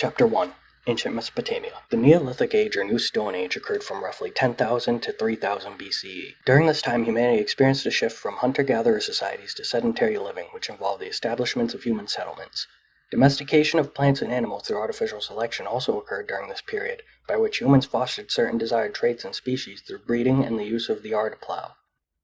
Chapter 1. Ancient Mesopotamia. The Neolithic Age or New Stone Age occurred from roughly 10,000 to 3000 BCE. During this time, humanity experienced a shift from hunter-gatherer societies to sedentary living, which involved the establishment of human settlements. Domestication of plants and animals through artificial selection also occurred during this period, by which humans fostered certain desired traits in species through breeding and the use of the art plow.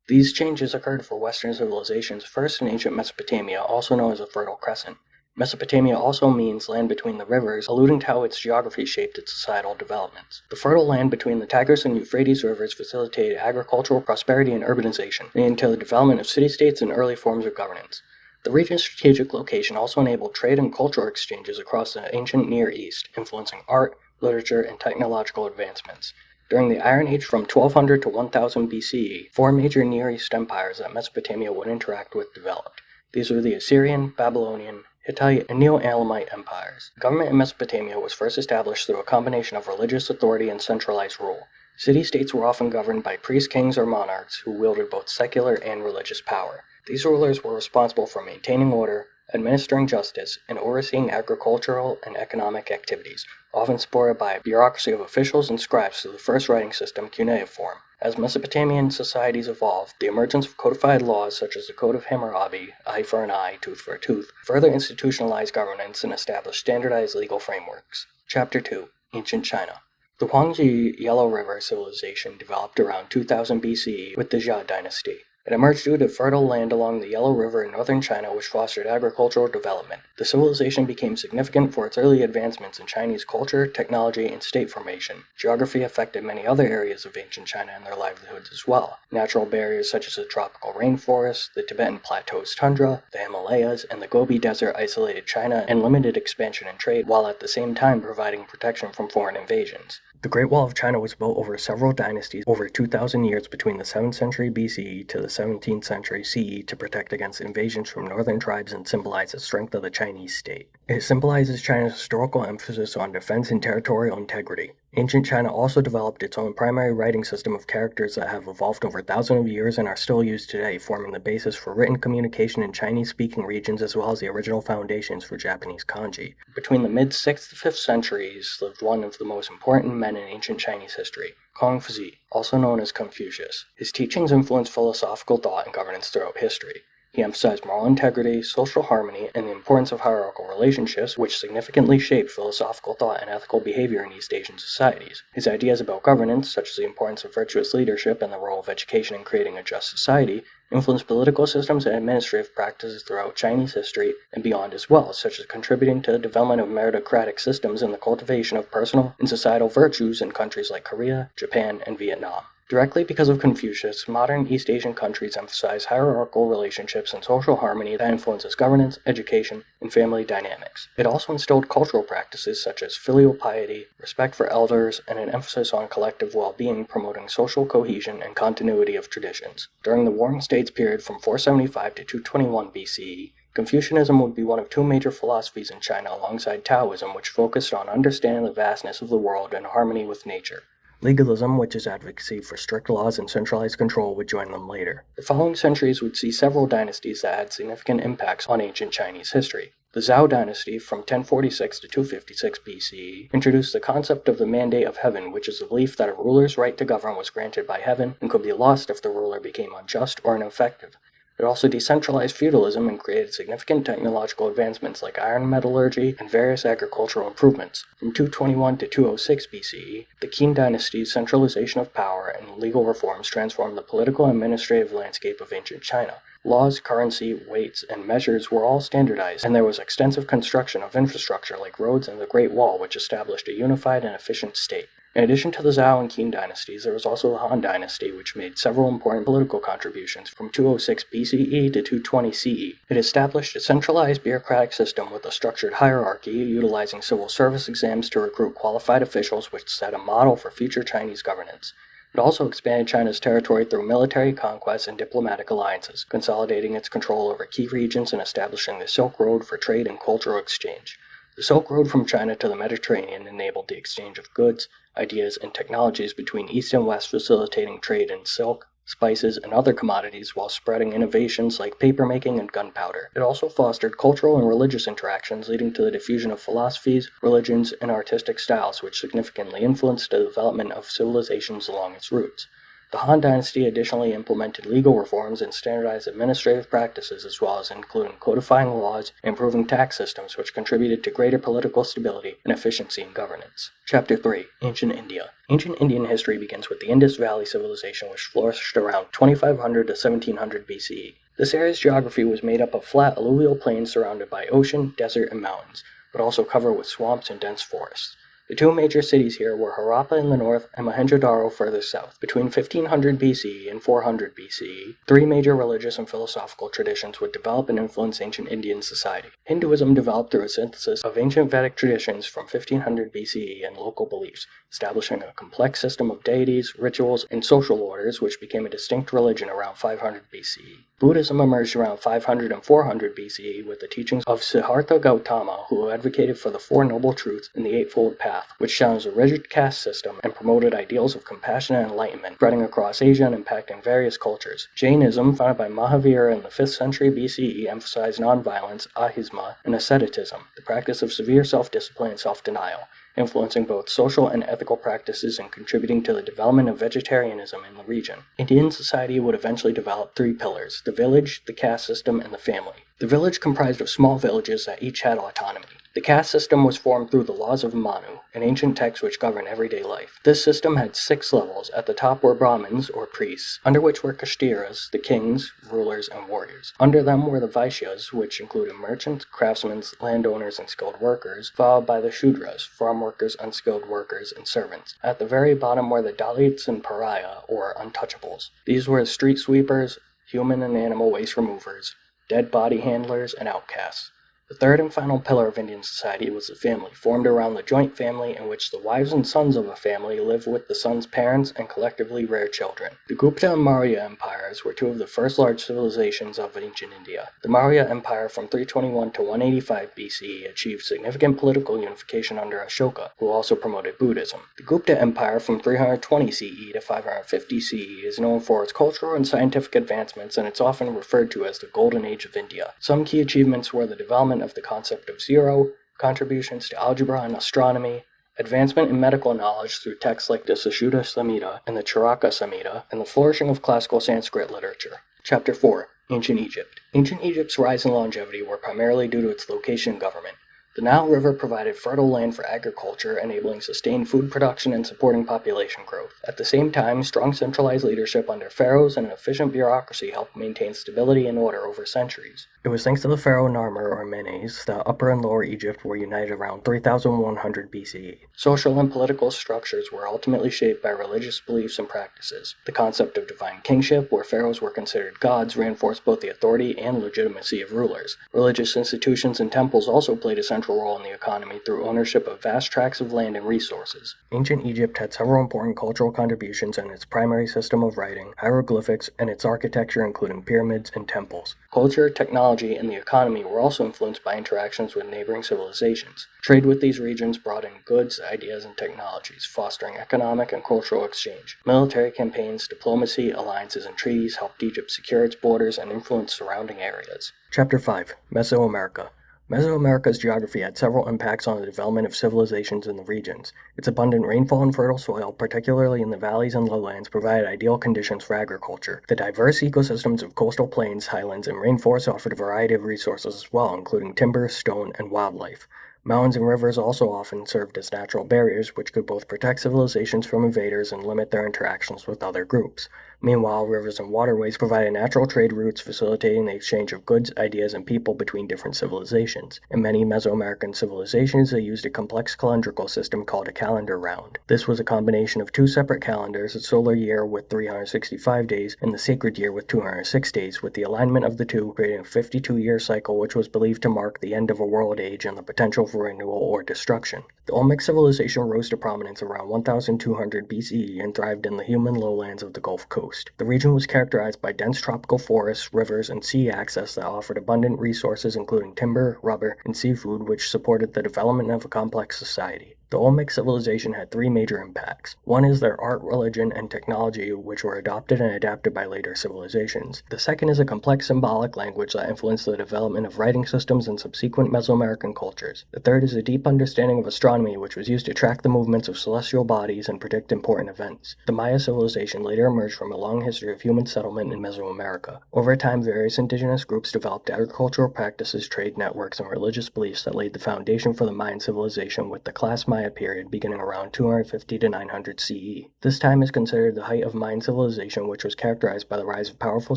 These changes occurred for Western civilizations first in ancient Mesopotamia, also known as the Fertile Crescent. Mesopotamia also means land between the rivers, alluding to how its geography shaped its societal developments. The fertile land between the Tigris and Euphrates rivers facilitated agricultural prosperity and urbanization, leading to the development of city-states and early forms of governance. The region's strategic location also enabled trade and cultural exchanges across the ancient Near East, influencing art, literature, and technological advancements. During the Iron Age from 1200 to 1000 BCE, four major Near East empires that Mesopotamia would interact with developed. These were the Assyrian, Babylonian, Hittite, and Neo-Elamite empires. Government in Mesopotamia was first established through a combination of religious authority and centralized rule. City-states were often governed by priest kings or monarchs who wielded both secular and religious power. These rulers were responsible for maintaining order, administering justice, and overseeing agricultural and economic activities, often supported by a bureaucracy of officials and scribes through the first writing system, cuneiform. As Mesopotamian societies evolved, the emergence of codified laws such as the Code of Hammurabi, eye for an eye, tooth for a tooth, further institutionalized governance and established standardized legal frameworks. Chapter 2. Ancient China. The Huangji Yellow River civilization developed around 2000 BCE with the Jia dynasty. It emerged due to fertile land along the Yellow River in northern China, which fostered agricultural development. The civilization became significant for its early advancements in Chinese culture, technology, and state formation. Geography affected many other areas of ancient China and their livelihoods as well. Natural barriers such as the tropical rainforest, the Tibetan Plateau's tundra, the Himalayas, and the Gobi Desert isolated China and limited expansion and trade, while at the same time providing protection from foreign invasions. The Great Wall of China was built over several dynasties over 2,000 years between the 7th century BCE to the 17th century CE to protect against invasions from northern tribes and symbolize the strength of the Chinese state. It symbolizes China's historical emphasis on defense and territorial integrity. Ancient China also developed its own primary writing system of characters that have evolved over thousands of years and are still used today, forming the basis for written communication in Chinese-speaking regions as well as the original foundations for Japanese kanji. Between the mid-6th to 5th centuries lived one of the most important men in ancient Chinese history, Kongzi, also known as Confucius. His teachings influenced philosophical thought and governance throughout history. He emphasized moral integrity, social harmony, and the importance of hierarchical relationships, which significantly shaped philosophical thought and ethical behavior in East Asian societies. His ideas about governance, such as the importance of virtuous leadership and the role of education in creating a just society, influenced political systems and administrative practices throughout Chinese history and beyond as well, such as contributing to the development of meritocratic systems and the cultivation of personal and societal virtues in countries like Korea, Japan, and Vietnam. Directly because of Confucius, modern East Asian countries emphasize hierarchical relationships and social harmony that influences governance, education, and family dynamics. It also instilled cultural practices such as filial piety, respect for elders, and an emphasis on collective well-being, promoting social cohesion and continuity of traditions. During the Warring States period from 475 to 221 BCE, Confucianism would be one of two major philosophies in China alongside Taoism, which focused on understanding the vastness of the world and harmony with nature. Legalism, which is advocacy for strict laws and centralized control, would join them later. The following centuries would see several dynasties that had significant impacts on ancient Chinese history. The Zhou dynasty, from 1046 to 256 BCE, introduced the concept of the mandate of heaven, which is the belief that a ruler's right to govern was granted by heaven and could be lost if the ruler became unjust or ineffective. It also decentralized feudalism and created significant technological advancements like iron metallurgy and various agricultural improvements. From 221 to 206 BCE, the Qin dynasty's centralization of power and legal reforms transformed the political and administrative landscape of ancient China. Laws, currency, weights, and measures were all standardized, and there was extensive construction of infrastructure like roads and the Great Wall, which established a unified and efficient state. In addition to the Zhou and Qin dynasties, there was also the Han dynasty, which made several important political contributions from 206 BCE to 220 CE. It established a centralized bureaucratic system with a structured hierarchy, utilizing civil service exams to recruit qualified officials, which set a model for future Chinese governance. It also expanded China's territory through military conquests and diplomatic alliances, consolidating its control over key regions and establishing the Silk Road for trade and cultural exchange. The Silk Road from China to the Mediterranean enabled the exchange of goods, ideas, and technologies between East and West, facilitating trade in silk, spices, and other commodities while spreading innovations like papermaking and gunpowder. It also fostered cultural and religious interactions, leading to the diffusion of philosophies, religions, and artistic styles, which significantly influenced the development of civilizations along its routes. The Han Dynasty additionally implemented legal reforms and standardized administrative practices, as well as including codifying laws and improving tax systems, which contributed to greater political stability and efficiency in governance. Chapter 3. Ancient India. Ancient Indian history begins with the Indus Valley Civilization, which flourished around 2500 to 1700 BCE. This area's geography was made up of flat alluvial plains surrounded by ocean, desert, and mountains, but also covered with swamps and dense forests. The two major cities here were Harappa in the north and Mohenjo-daro further south. Between 1500 BCE and 400 BCE, three major religious and philosophical traditions would develop and influence ancient Indian society. Hinduism developed through a synthesis of ancient Vedic traditions from 1500 BCE and local beliefs, establishing a complex system of deities, rituals, and social orders which became a distinct religion around 500 BCE. Buddhism emerged around 500 and 400 BCE with the teachings of Siddhartha Gautama, who advocated for the Four Noble Truths and the Eightfold Path, which challenged a rigid caste system and promoted ideals of compassion and enlightenment, spreading across Asia and impacting various cultures. Jainism, founded by Mahavira in the 5th century BCE, emphasized nonviolence, ahimsa, and asceticism, the practice of severe self-discipline and self-denial, influencing both social and ethical practices and contributing to the development of vegetarianism in the region. Indian society would eventually develop three pillars: the village, the caste system, and the family. The village comprised of small villages that each had autonomy. The caste system was formed through the laws of Manu, an ancient text which governed everyday life. This system had 6 levels. At the top were Brahmins, or priests, under which were Kshatriyas, the kings, rulers, and warriors. Under them were the Vaishyas, which included merchants, craftsmen, landowners, and skilled workers, followed by the Shudras, farm workers, unskilled workers, and servants. At the very bottom were the Dalits and Pariah, or untouchables. These were street sweepers, human and animal waste removers, dead body handlers, and outcasts. The third and final pillar of Indian society was the family, formed around the joint family in which the wives and sons of a family lived with the son's parents and collectively reared children. The Gupta and Maurya empires were two of the first large civilizations of ancient India. The Maurya Empire from 321 to 185 BCE achieved significant political unification under Ashoka, who also promoted Buddhism. The Gupta Empire from 320 CE to 550 CE is known for its cultural and scientific advancements, and it's often referred to as the Golden Age of India. Some key achievements were the development of the concept of zero, contributions to algebra and astronomy, advancement in medical knowledge through texts like the Sushruta Samhita and the Charaka Samhita, and the flourishing of classical Sanskrit literature. Chapter 4. Ancient Egypt. Ancient Egypt's rise in longevity were primarily due to its location and government. The Nile River provided fertile land for agriculture, enabling sustained food production and supporting population growth. At the same time, strong centralized leadership under pharaohs and an efficient bureaucracy helped maintain stability and order over centuries. It was thanks to the pharaoh Narmer or Menes that Upper and Lower Egypt were united around 3100 BCE. Social and political structures were ultimately shaped by religious beliefs and practices. The concept of divine kingship, where pharaohs were considered gods, reinforced both the authority and legitimacy of rulers. Religious institutions and temples also played a central role in the economy through ownership of vast tracts of land and resources. Ancient Egypt had several important cultural contributions in its primary system of writing, hieroglyphics, and its architecture, including pyramids and temples. Culture, technology, and the economy were also influenced by interactions with neighboring civilizations. Trade with these regions brought in goods, ideas, and technologies, fostering economic and cultural exchange. Military campaigns, diplomacy, alliances, and treaties helped Egypt secure its borders and influence surrounding areas. Chapter 5. Mesoamerica. Mesoamerica's geography had several impacts on the development of civilizations in the regions. Its abundant rainfall and fertile soil, particularly in the valleys and lowlands, provided ideal conditions for agriculture. The diverse ecosystems of coastal plains, highlands, and rainforests offered a variety of resources as well, including timber, stone, and wildlife. Mountains and rivers also often served as natural barriers, which could both protect civilizations from invaders and limit their interactions with other groups. Meanwhile, rivers and waterways provided natural trade routes, facilitating the exchange of goods, ideas, and people between different civilizations. In many Mesoamerican civilizations, they used a complex calendrical system called a calendar round. This was a combination of two separate calendars, a solar year with 365 days and the sacred year with 206 days, with the alignment of the two creating a 52-year cycle which was believed to mark the end of a world age and the potential for renewal or destruction. The Olmec civilization rose to prominence around 1200 BCE and thrived in the human lowlands of the Gulf Coast. The region was characterized by dense tropical forests, rivers, and sea access that offered abundant resources including timber, rubber, and seafood, which supported the development of a complex society. The Olmec civilization had three major impacts. One is their art, religion, and technology, which were adopted and adapted by later civilizations. The second is a complex symbolic language that influenced the development of writing systems in subsequent Mesoamerican cultures. The third is a deep understanding of astronomy, which was used to track the movements of celestial bodies and predict important events. The Maya civilization later emerged from a long history of human settlement in Mesoamerica. Over time, various indigenous groups developed agricultural practices, trade networks, and religious beliefs that laid the foundation for the Mayan civilization, with the class Maya period beginning around 250 to 900 CE. This time is considered the height of Mayan civilization, which was characterized by the rise of powerful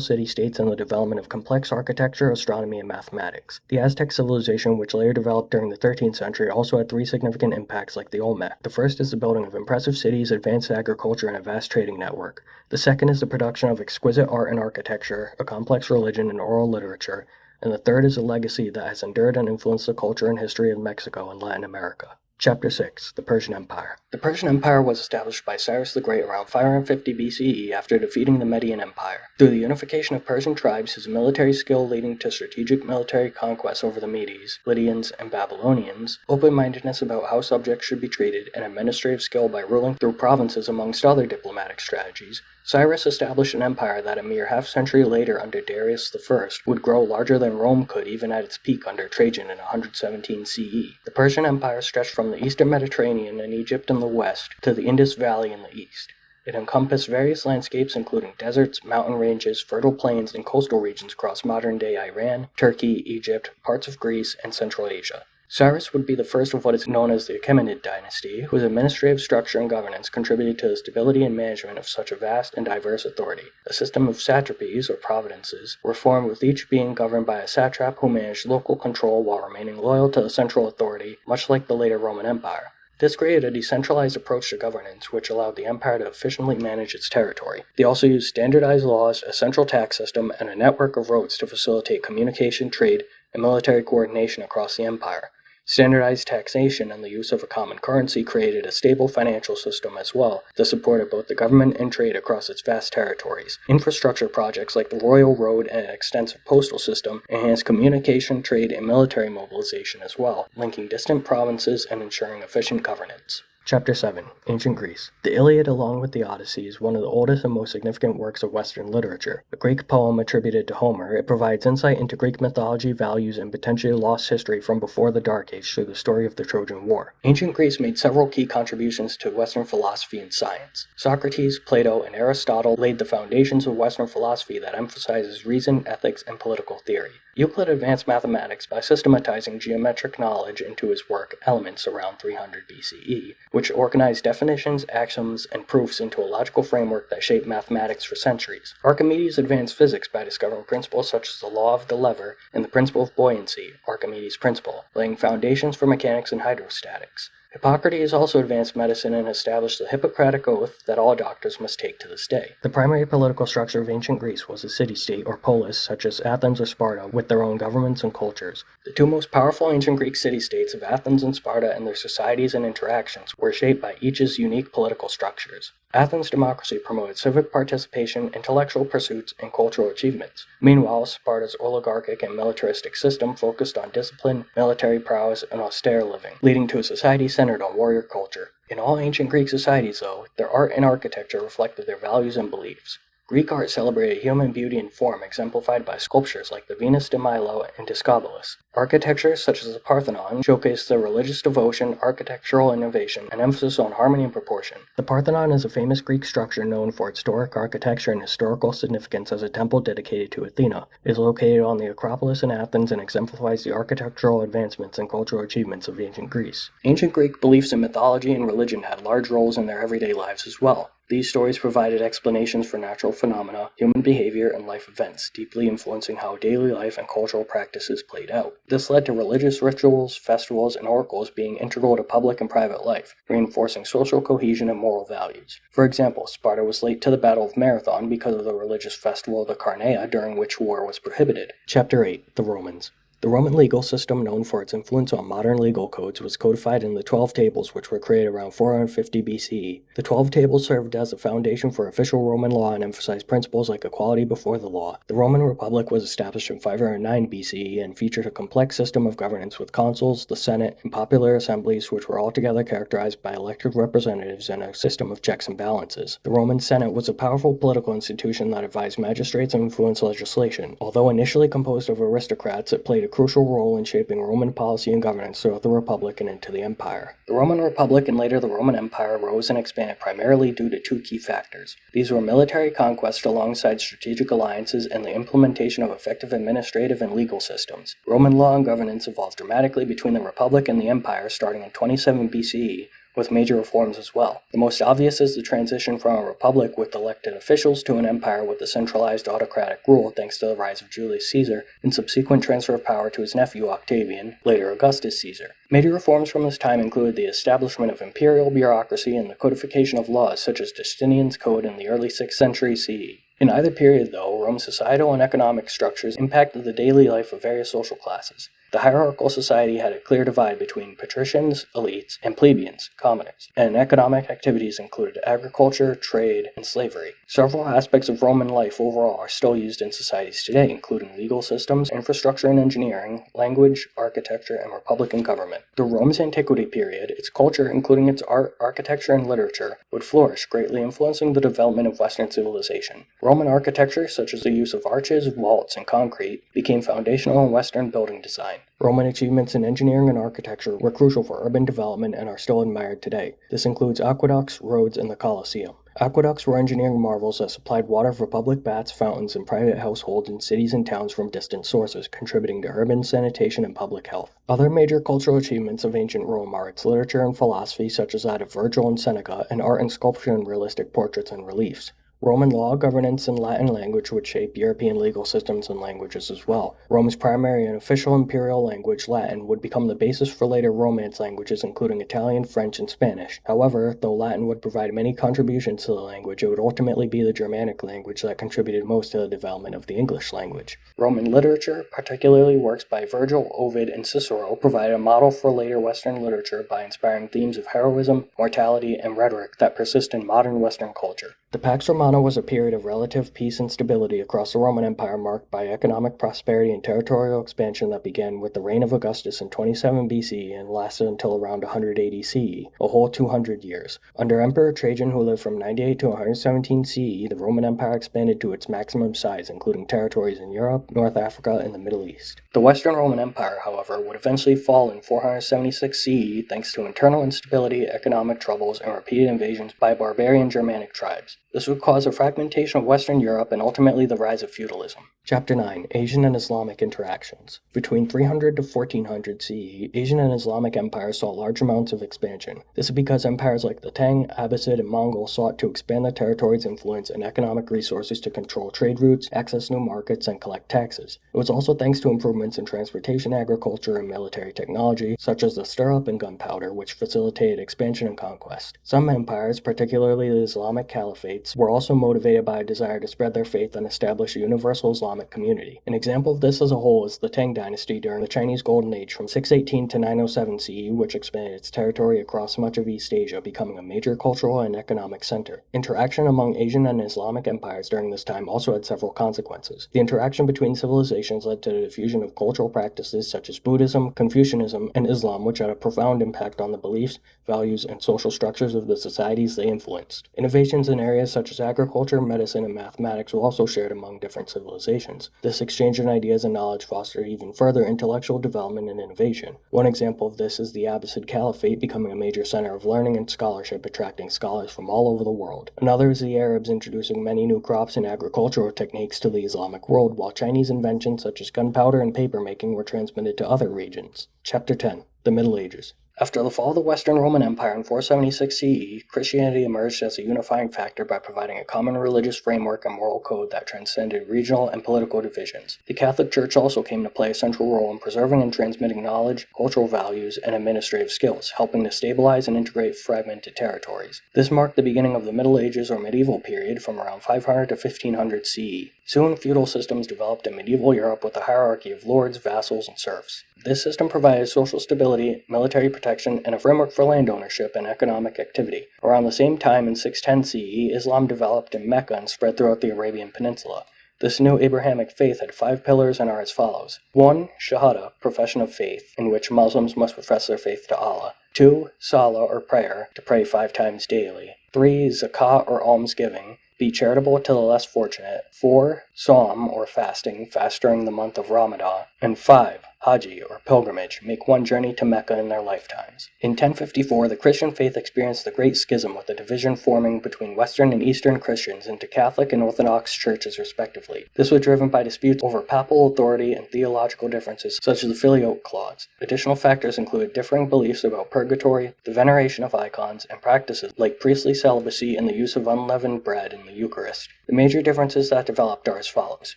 city-states and the development of complex architecture, astronomy, and mathematics. The Aztec civilization, which later developed during the 13th century, also had three significant impacts like the Olmec. The first is the building of impressive cities, advanced agriculture, and a vast trading network. The second is the production of exquisite art and architecture, a complex religion, and oral literature. And the third is a legacy that has endured and influenced the culture and history of Mexico and Latin America. Chapter 6. The Persian Empire. The Persian Empire was established by Cyrus the Great around 550 BCE after defeating the Median Empire. Through the unification of Persian tribes, his military skill leading to strategic military conquests over the Medes, Lydians, and Babylonians, open-mindedness about how subjects should be treated, and administrative skill by ruling through provinces amongst other diplomatic strategies, Cyrus established an empire that a mere half-century later under Darius I would grow larger than Rome could even at its peak under Trajan in 117 CE. The Persian Empire stretched from the eastern Mediterranean and Egypt in the west to the Indus Valley in the east. It encompassed various landscapes including deserts, mountain ranges, fertile plains, and coastal regions across modern-day Iran, Turkey, Egypt, parts of Greece, and Central Asia. Cyrus would be the first of what is known as the Achaemenid dynasty, whose administrative structure and governance contributed to the stability and management of such a vast and diverse authority. A system of satrapies, or providences, were formed with each being governed by a satrap who managed local control while remaining loyal to the central authority, much like the later Roman Empire. This created a decentralized approach to governance, which allowed the empire to efficiently manage its territory. They also used standardized laws, a central tax system, and a network of roads to facilitate communication, trade, and military coordination across the empire. Standardized taxation and the use of a common currency created a stable financial system as well that supported both the government and trade across its vast territories. Infrastructure projects like the Royal Road and an extensive postal system enhanced communication, trade, and military mobilization as well, linking distant provinces and ensuring efficient governance. Chapter 7. Ancient Greece. The Iliad, along with the Odyssey, is one of the oldest and most significant works of Western literature. A Greek poem attributed to Homer, it provides insight into Greek mythology, values, and potentially lost history from before the Dark Age through the story of the Trojan War. Ancient Greece made several key contributions to Western philosophy and science. Socrates, Plato, and Aristotle laid the foundations of Western philosophy that emphasizes reason, ethics, and political theory. Euclid advanced mathematics by systematizing geometric knowledge into his work Elements around 300 BCE, which organized definitions, axioms, and proofs into a logical framework that shaped mathematics for centuries. Archimedes advanced physics by discovering principles such as the law of the lever and the principle of buoyancy, Archimedes' principle, laying foundations for mechanics and hydrostatics. Hippocrates also advanced medicine and established the Hippocratic Oath that all doctors must take to this day. The primary political structure of ancient Greece was a city-state or polis, such as Athens or Sparta, with their own governments and cultures. The two most powerful ancient Greek city-states of Athens and Sparta and their societies and interactions were shaped by each's unique political structures. Athens' democracy promoted civic participation, intellectual pursuits, and cultural achievements. Meanwhile, Sparta's oligarchic and militaristic system focused on discipline, military prowess, and austere living, leading to a society centered on warrior culture. In all ancient Greek societies, though, their art and architecture reflected their values and beliefs. Greek art celebrated human beauty and form, exemplified by sculptures like the Venus de Milo and Discobolus. Architecture, such as the Parthenon, showcased their religious devotion, architectural innovation, and emphasis on harmony and proportion. The Parthenon is a famous Greek structure known for its Doric architecture and historical significance as a temple dedicated to Athena. It is located on the Acropolis in Athens and exemplifies the architectural advancements and cultural achievements of ancient Greece. Ancient Greek beliefs in mythology and religion had large roles in their everyday lives as well. These stories provided explanations for natural phenomena, human behavior, and life events, deeply influencing how daily life and cultural practices played out. This led to religious rituals, festivals, and oracles being integral to public and private life, reinforcing social cohesion and moral values. For example, Sparta was late to the Battle of Marathon because of the religious festival of the Carnea, during which war was prohibited. Chapter 8. The Romans. The Roman legal system, known for its influence on modern legal codes, was codified in the 12 Tables, which were created around 450 BCE. The 12 Tables served as a foundation for official Roman law and emphasized principles like equality before the law. The Roman Republic was established in 509 BCE and featured a complex system of governance with consuls, the Senate, and popular assemblies, which were altogether characterized by elected representatives and a system of checks and balances. The Roman Senate was a powerful political institution that advised magistrates and influenced legislation. Although initially composed of aristocrats, it played a crucial role in shaping Roman policy and governance throughout the Republic and into the Empire. The Roman Republic and later the Roman Empire rose and expanded primarily due to two key factors. These were military conquest alongside strategic alliances and the implementation of effective administrative and legal systems. Roman law and governance evolved dramatically between the Republic and the Empire starting in 27 BCE, with major reforms as well. The most obvious is the transition from a republic with elected officials to an empire with a centralized autocratic rule thanks to the rise of Julius Caesar and subsequent transfer of power to his nephew Octavian, later Augustus Caesar. Major reforms from this time included the establishment of imperial bureaucracy and the codification of laws such as Justinian's Code in the early 6th century CE. In either period, though, Rome's societal and economic structures impacted the daily life of various social classes. The hierarchical society had a clear divide between patricians, elites, and plebeians, commoners, and economic activities included agriculture, trade, and slavery. Several aspects of Roman life overall are still used in societies today, including legal systems, infrastructure and engineering, language, architecture, and republican government. Through Rome's antiquity period, its culture, including its art, architecture, and literature, would flourish, greatly influencing the development of Western civilization. Roman architecture, such as the use of arches, vaults, and concrete, became foundational in Western building design. Roman achievements in engineering and architecture were crucial for urban development and are still admired today. This includes aqueducts, roads, and the Colosseum. Aqueducts were engineering marvels that supplied water for public baths, fountains, and private households in cities and towns from distant sources, contributing to urban sanitation and public health. Other major cultural achievements of ancient Rome are its literature and philosophy, such as that of Virgil and Seneca, and art and sculpture and realistic portraits and reliefs. Roman law, governance, and Latin language would shape European legal systems and languages as well. Rome's primary and official imperial language, Latin, would become the basis for later Romance languages including Italian, French, and Spanish. However, though Latin would provide many contributions to the language, it would ultimately be the Germanic language that contributed most to the development of the English language. Roman literature, particularly works by Virgil, Ovid, and Cicero, provided a model for later Western literature by inspiring themes of heroism, mortality, and rhetoric that persist in modern Western culture. The Pax Romana was a period of relative peace and stability across the Roman Empire marked by economic prosperity and territorial expansion that began with the reign of Augustus in 27 BCE and lasted until around 180 CE, a whole 200 years. Under Emperor Trajan, who lived from 98 to 117 CE, the Roman Empire expanded to its maximum size, including territories in Europe, North Africa, and the Middle East. The Western Roman Empire, however, would eventually fall in 476 CE thanks to internal instability, economic troubles, and repeated invasions by barbarian Germanic tribes. This would cause a fragmentation of Western Europe and ultimately the rise of feudalism. Chapter 9. Asian and Islamic Interactions. Between 300 to 1400 CE, Asian and Islamic empires saw large amounts of expansion. This is because empires like the Tang, Abbasid, and Mongol sought to expand their territory's influence and economic resources to control trade routes, access new markets, and collect taxes. It was also thanks to improvements in transportation, agriculture, and military technology, such as the stirrup and gunpowder, which facilitated expansion and conquest. Some empires, particularly the Islamic Caliphate, were also motivated by a desire to spread their faith and establish a universal Islamic community. An example of this as a whole is the Tang dynasty during the Chinese Golden Age from 618 to 907 CE, which expanded its territory across much of East Asia, becoming a major cultural and economic center. Interaction among Asian and Islamic empires during this time also had several consequences. The interaction between civilizations led to the diffusion of cultural practices such as Buddhism, Confucianism, and Islam, which had a profound impact on the beliefs, values, and social structures of the societies they influenced. Innovations in areas such as agriculture, medicine, and mathematics were also shared among different civilizations. This exchange in ideas and knowledge fostered even further intellectual development and innovation. One example of this is the Abbasid Caliphate becoming a major center of learning and scholarship, attracting scholars from all over the world. Another is the Arabs introducing many new crops and agricultural techniques to the Islamic world, while Chinese inventions such as gunpowder and papermaking were transmitted to other regions. Chapter 10. The Middle Ages. After the fall of the Western Roman Empire in 476 CE, Christianity emerged as a unifying factor by providing a common religious framework and moral code that transcended regional and political divisions. The Catholic Church also came to play a central role in preserving and transmitting knowledge, cultural values, and administrative skills, helping to stabilize and integrate fragmented territories. This marked the beginning of the Middle Ages or medieval period from around 500 to 1500 CE. Soon, feudal systems developed in medieval Europe with a hierarchy of lords, vassals, and serfs. This system provided social stability, military protection, and a framework for land ownership and economic activity. Around the same time, in 610 CE, Islam developed in Mecca and spread throughout the Arabian Peninsula. This new Abrahamic faith had 5 pillars and are as follows. 1. Shahada, profession of faith, in which Muslims must profess their faith to Allah. 2. Salah, or prayer, to pray 5 times daily. 3. Zakat, or almsgiving, be charitable to the less fortunate. 4. Psalm, or fasting, fast during the month of Ramadan. And 5. Haji, or pilgrimage, make one journey to Mecca in their lifetimes. In 1054, the Christian faith experienced the Great Schism, with a division forming between Western and Eastern Christians into Catholic and Orthodox churches respectively. This was driven by disputes over papal authority and theological differences such as the Filioque Clause. Additional factors included differing beliefs about purgatory, the veneration of icons, and practices like priestly celibacy and the use of unleavened bread in the Eucharist. The major differences that developed are as follows.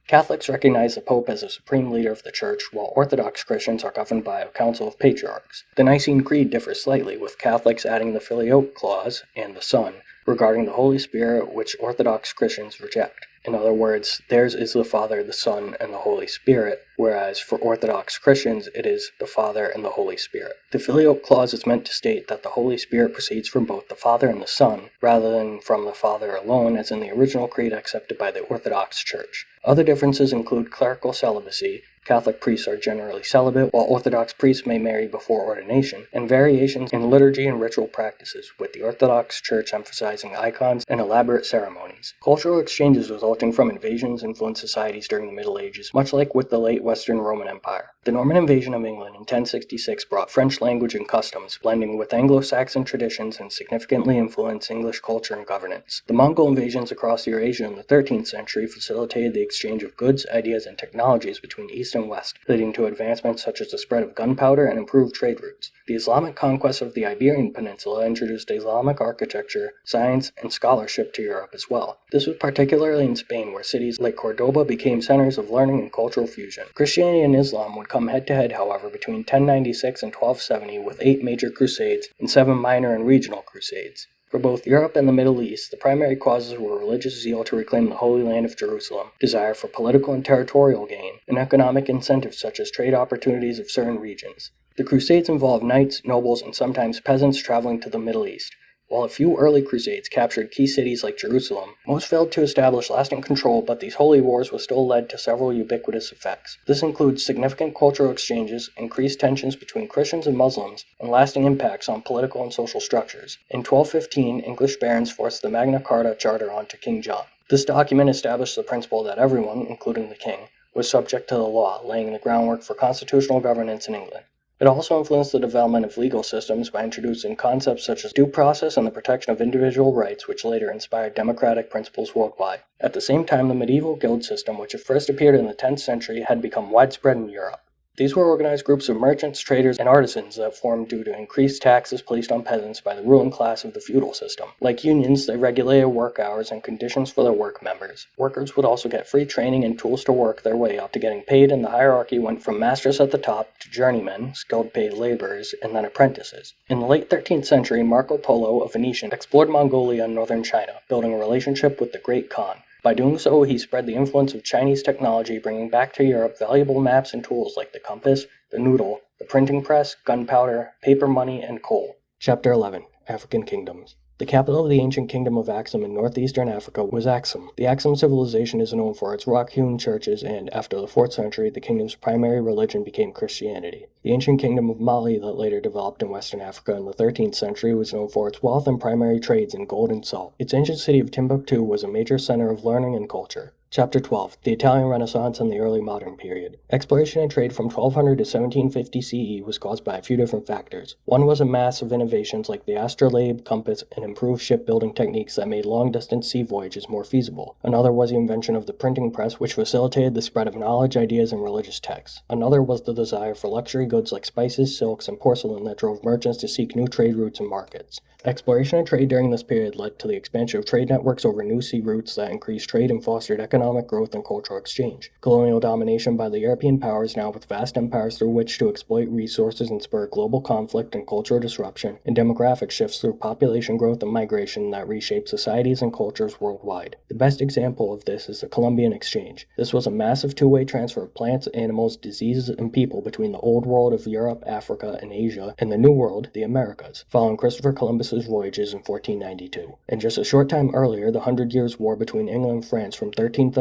Catholics recognize the Pope as the supreme leader of the Church, while Orthodox Christians are governed by a council of patriarchs. The Nicene Creed differs slightly, with Catholics adding the Filioque Clause and the Son regarding the Holy Spirit, which Orthodox Christians reject. In other words, theirs is the Father, the Son, and the Holy Spirit, whereas for Orthodox Christians it is the Father and the Holy Spirit. The Filioque Clause is meant to state that the Holy Spirit proceeds from both the Father and the Son, rather than from the Father alone, as in the original creed accepted by the Orthodox Church. Other differences include clerical celibacy. Catholic priests are generally celibate, while Orthodox priests may marry before ordination, and variations in liturgy and ritual practices, with the Orthodox Church emphasizing icons and elaborate ceremonies. Cultural exchanges resulting from invasions influenced societies during the Middle Ages, much like with the late Western Roman Empire. The Norman invasion of England in 1066 brought French language and customs, blending with Anglo-Saxon traditions and significantly influenced English culture and governance. The Mongol invasions across Eurasia in the 13th century facilitated the exchange of goods, ideas, and technologies between East and West, leading to advancements such as the spread of gunpowder and improved trade routes. The Islamic conquest of the Iberian Peninsula introduced Islamic architecture, science, and scholarship to Europe as well. This was particularly in Spain, where cities like Cordoba became centers of learning and cultural fusion. Christianity and Islam would come head-to-head, however, between 1096 and 1270, with 8 major crusades and 7 minor and regional crusades. For both Europe and the Middle East, the primary causes were religious zeal to reclaim the Holy Land of Jerusalem, desire for political and territorial gain, and economic incentives such as trade opportunities of certain regions. The Crusades involved knights, nobles, and sometimes peasants traveling to the Middle East. While a few early crusades captured key cities like Jerusalem, most failed to establish lasting control, but these holy wars were still led to several ubiquitous effects. This includes significant cultural exchanges, increased tensions between Christians and Muslims, and lasting impacts on political and social structures. In 1215, English barons forced the Magna Carta Charter onto King John. This document established the principle that everyone, including the king, was subject to the law, laying the groundwork for constitutional governance in England. It also influenced the development of legal systems by introducing concepts such as due process and the protection of individual rights, which later inspired democratic principles worldwide. At the same time, the medieval guild system, which first appeared in the 10th century, had become widespread in Europe. These were organized groups of merchants, traders, and artisans that formed due to increased taxes placed on peasants by the ruling class of the feudal system. Like unions, they regulated work hours and conditions for their work members. Workers would also get free training and tools to work their way up to getting paid, and the hierarchy went from masters at the top to journeymen, skilled paid laborers, and then apprentices. In the late 13th century, Marco Polo, a Venetian, explored Mongolia and northern China, building a relationship with the Great Khan. By doing so, he spread the influence of Chinese technology, bringing back to Europe valuable maps and tools like the compass, the noodle, the printing press, gunpowder, paper money, and coal. Chapter 11. African Kingdoms. The capital of the ancient kingdom of Axum in northeastern Africa was Axum. The Axum civilization is known for its rock-hewn churches, and after the 4th century, the kingdom's primary religion became Christianity. The ancient kingdom of Mali that later developed in western Africa in the 13th century was known for its wealth and primary trades in gold and salt. Its ancient city of Timbuktu was a major center of learning and culture. Chapter 12. The Italian Renaissance and the Early Modern Period. Exploration and trade from 1200 to 1750 CE was caused by a few different factors. One was a mass of innovations like the astrolabe, compass, and improved shipbuilding techniques that made long-distance sea voyages more feasible. Another was the invention of the printing press, which facilitated the spread of knowledge, ideas, and religious texts. Another was the desire for luxury goods like spices, silks, and porcelain that drove merchants to seek new trade routes and markets. Exploration and trade during this period led to the expansion of trade networks over new sea routes that increased trade and fostered economic growth and cultural exchange. Colonial domination by the European powers, now with vast empires through which to exploit resources and spur global conflict and cultural disruption, and demographic shifts through population growth and migration that reshaped societies and cultures worldwide. The best example of this is the Columbian Exchange. This was a massive two-way transfer of plants, animals, diseases, and people between the Old World of Europe, Africa, and Asia, and the New World, the Americas, following Christopher Columbus's voyages in 1492. And just a short time earlier, the Hundred Years' War between England and France from 1337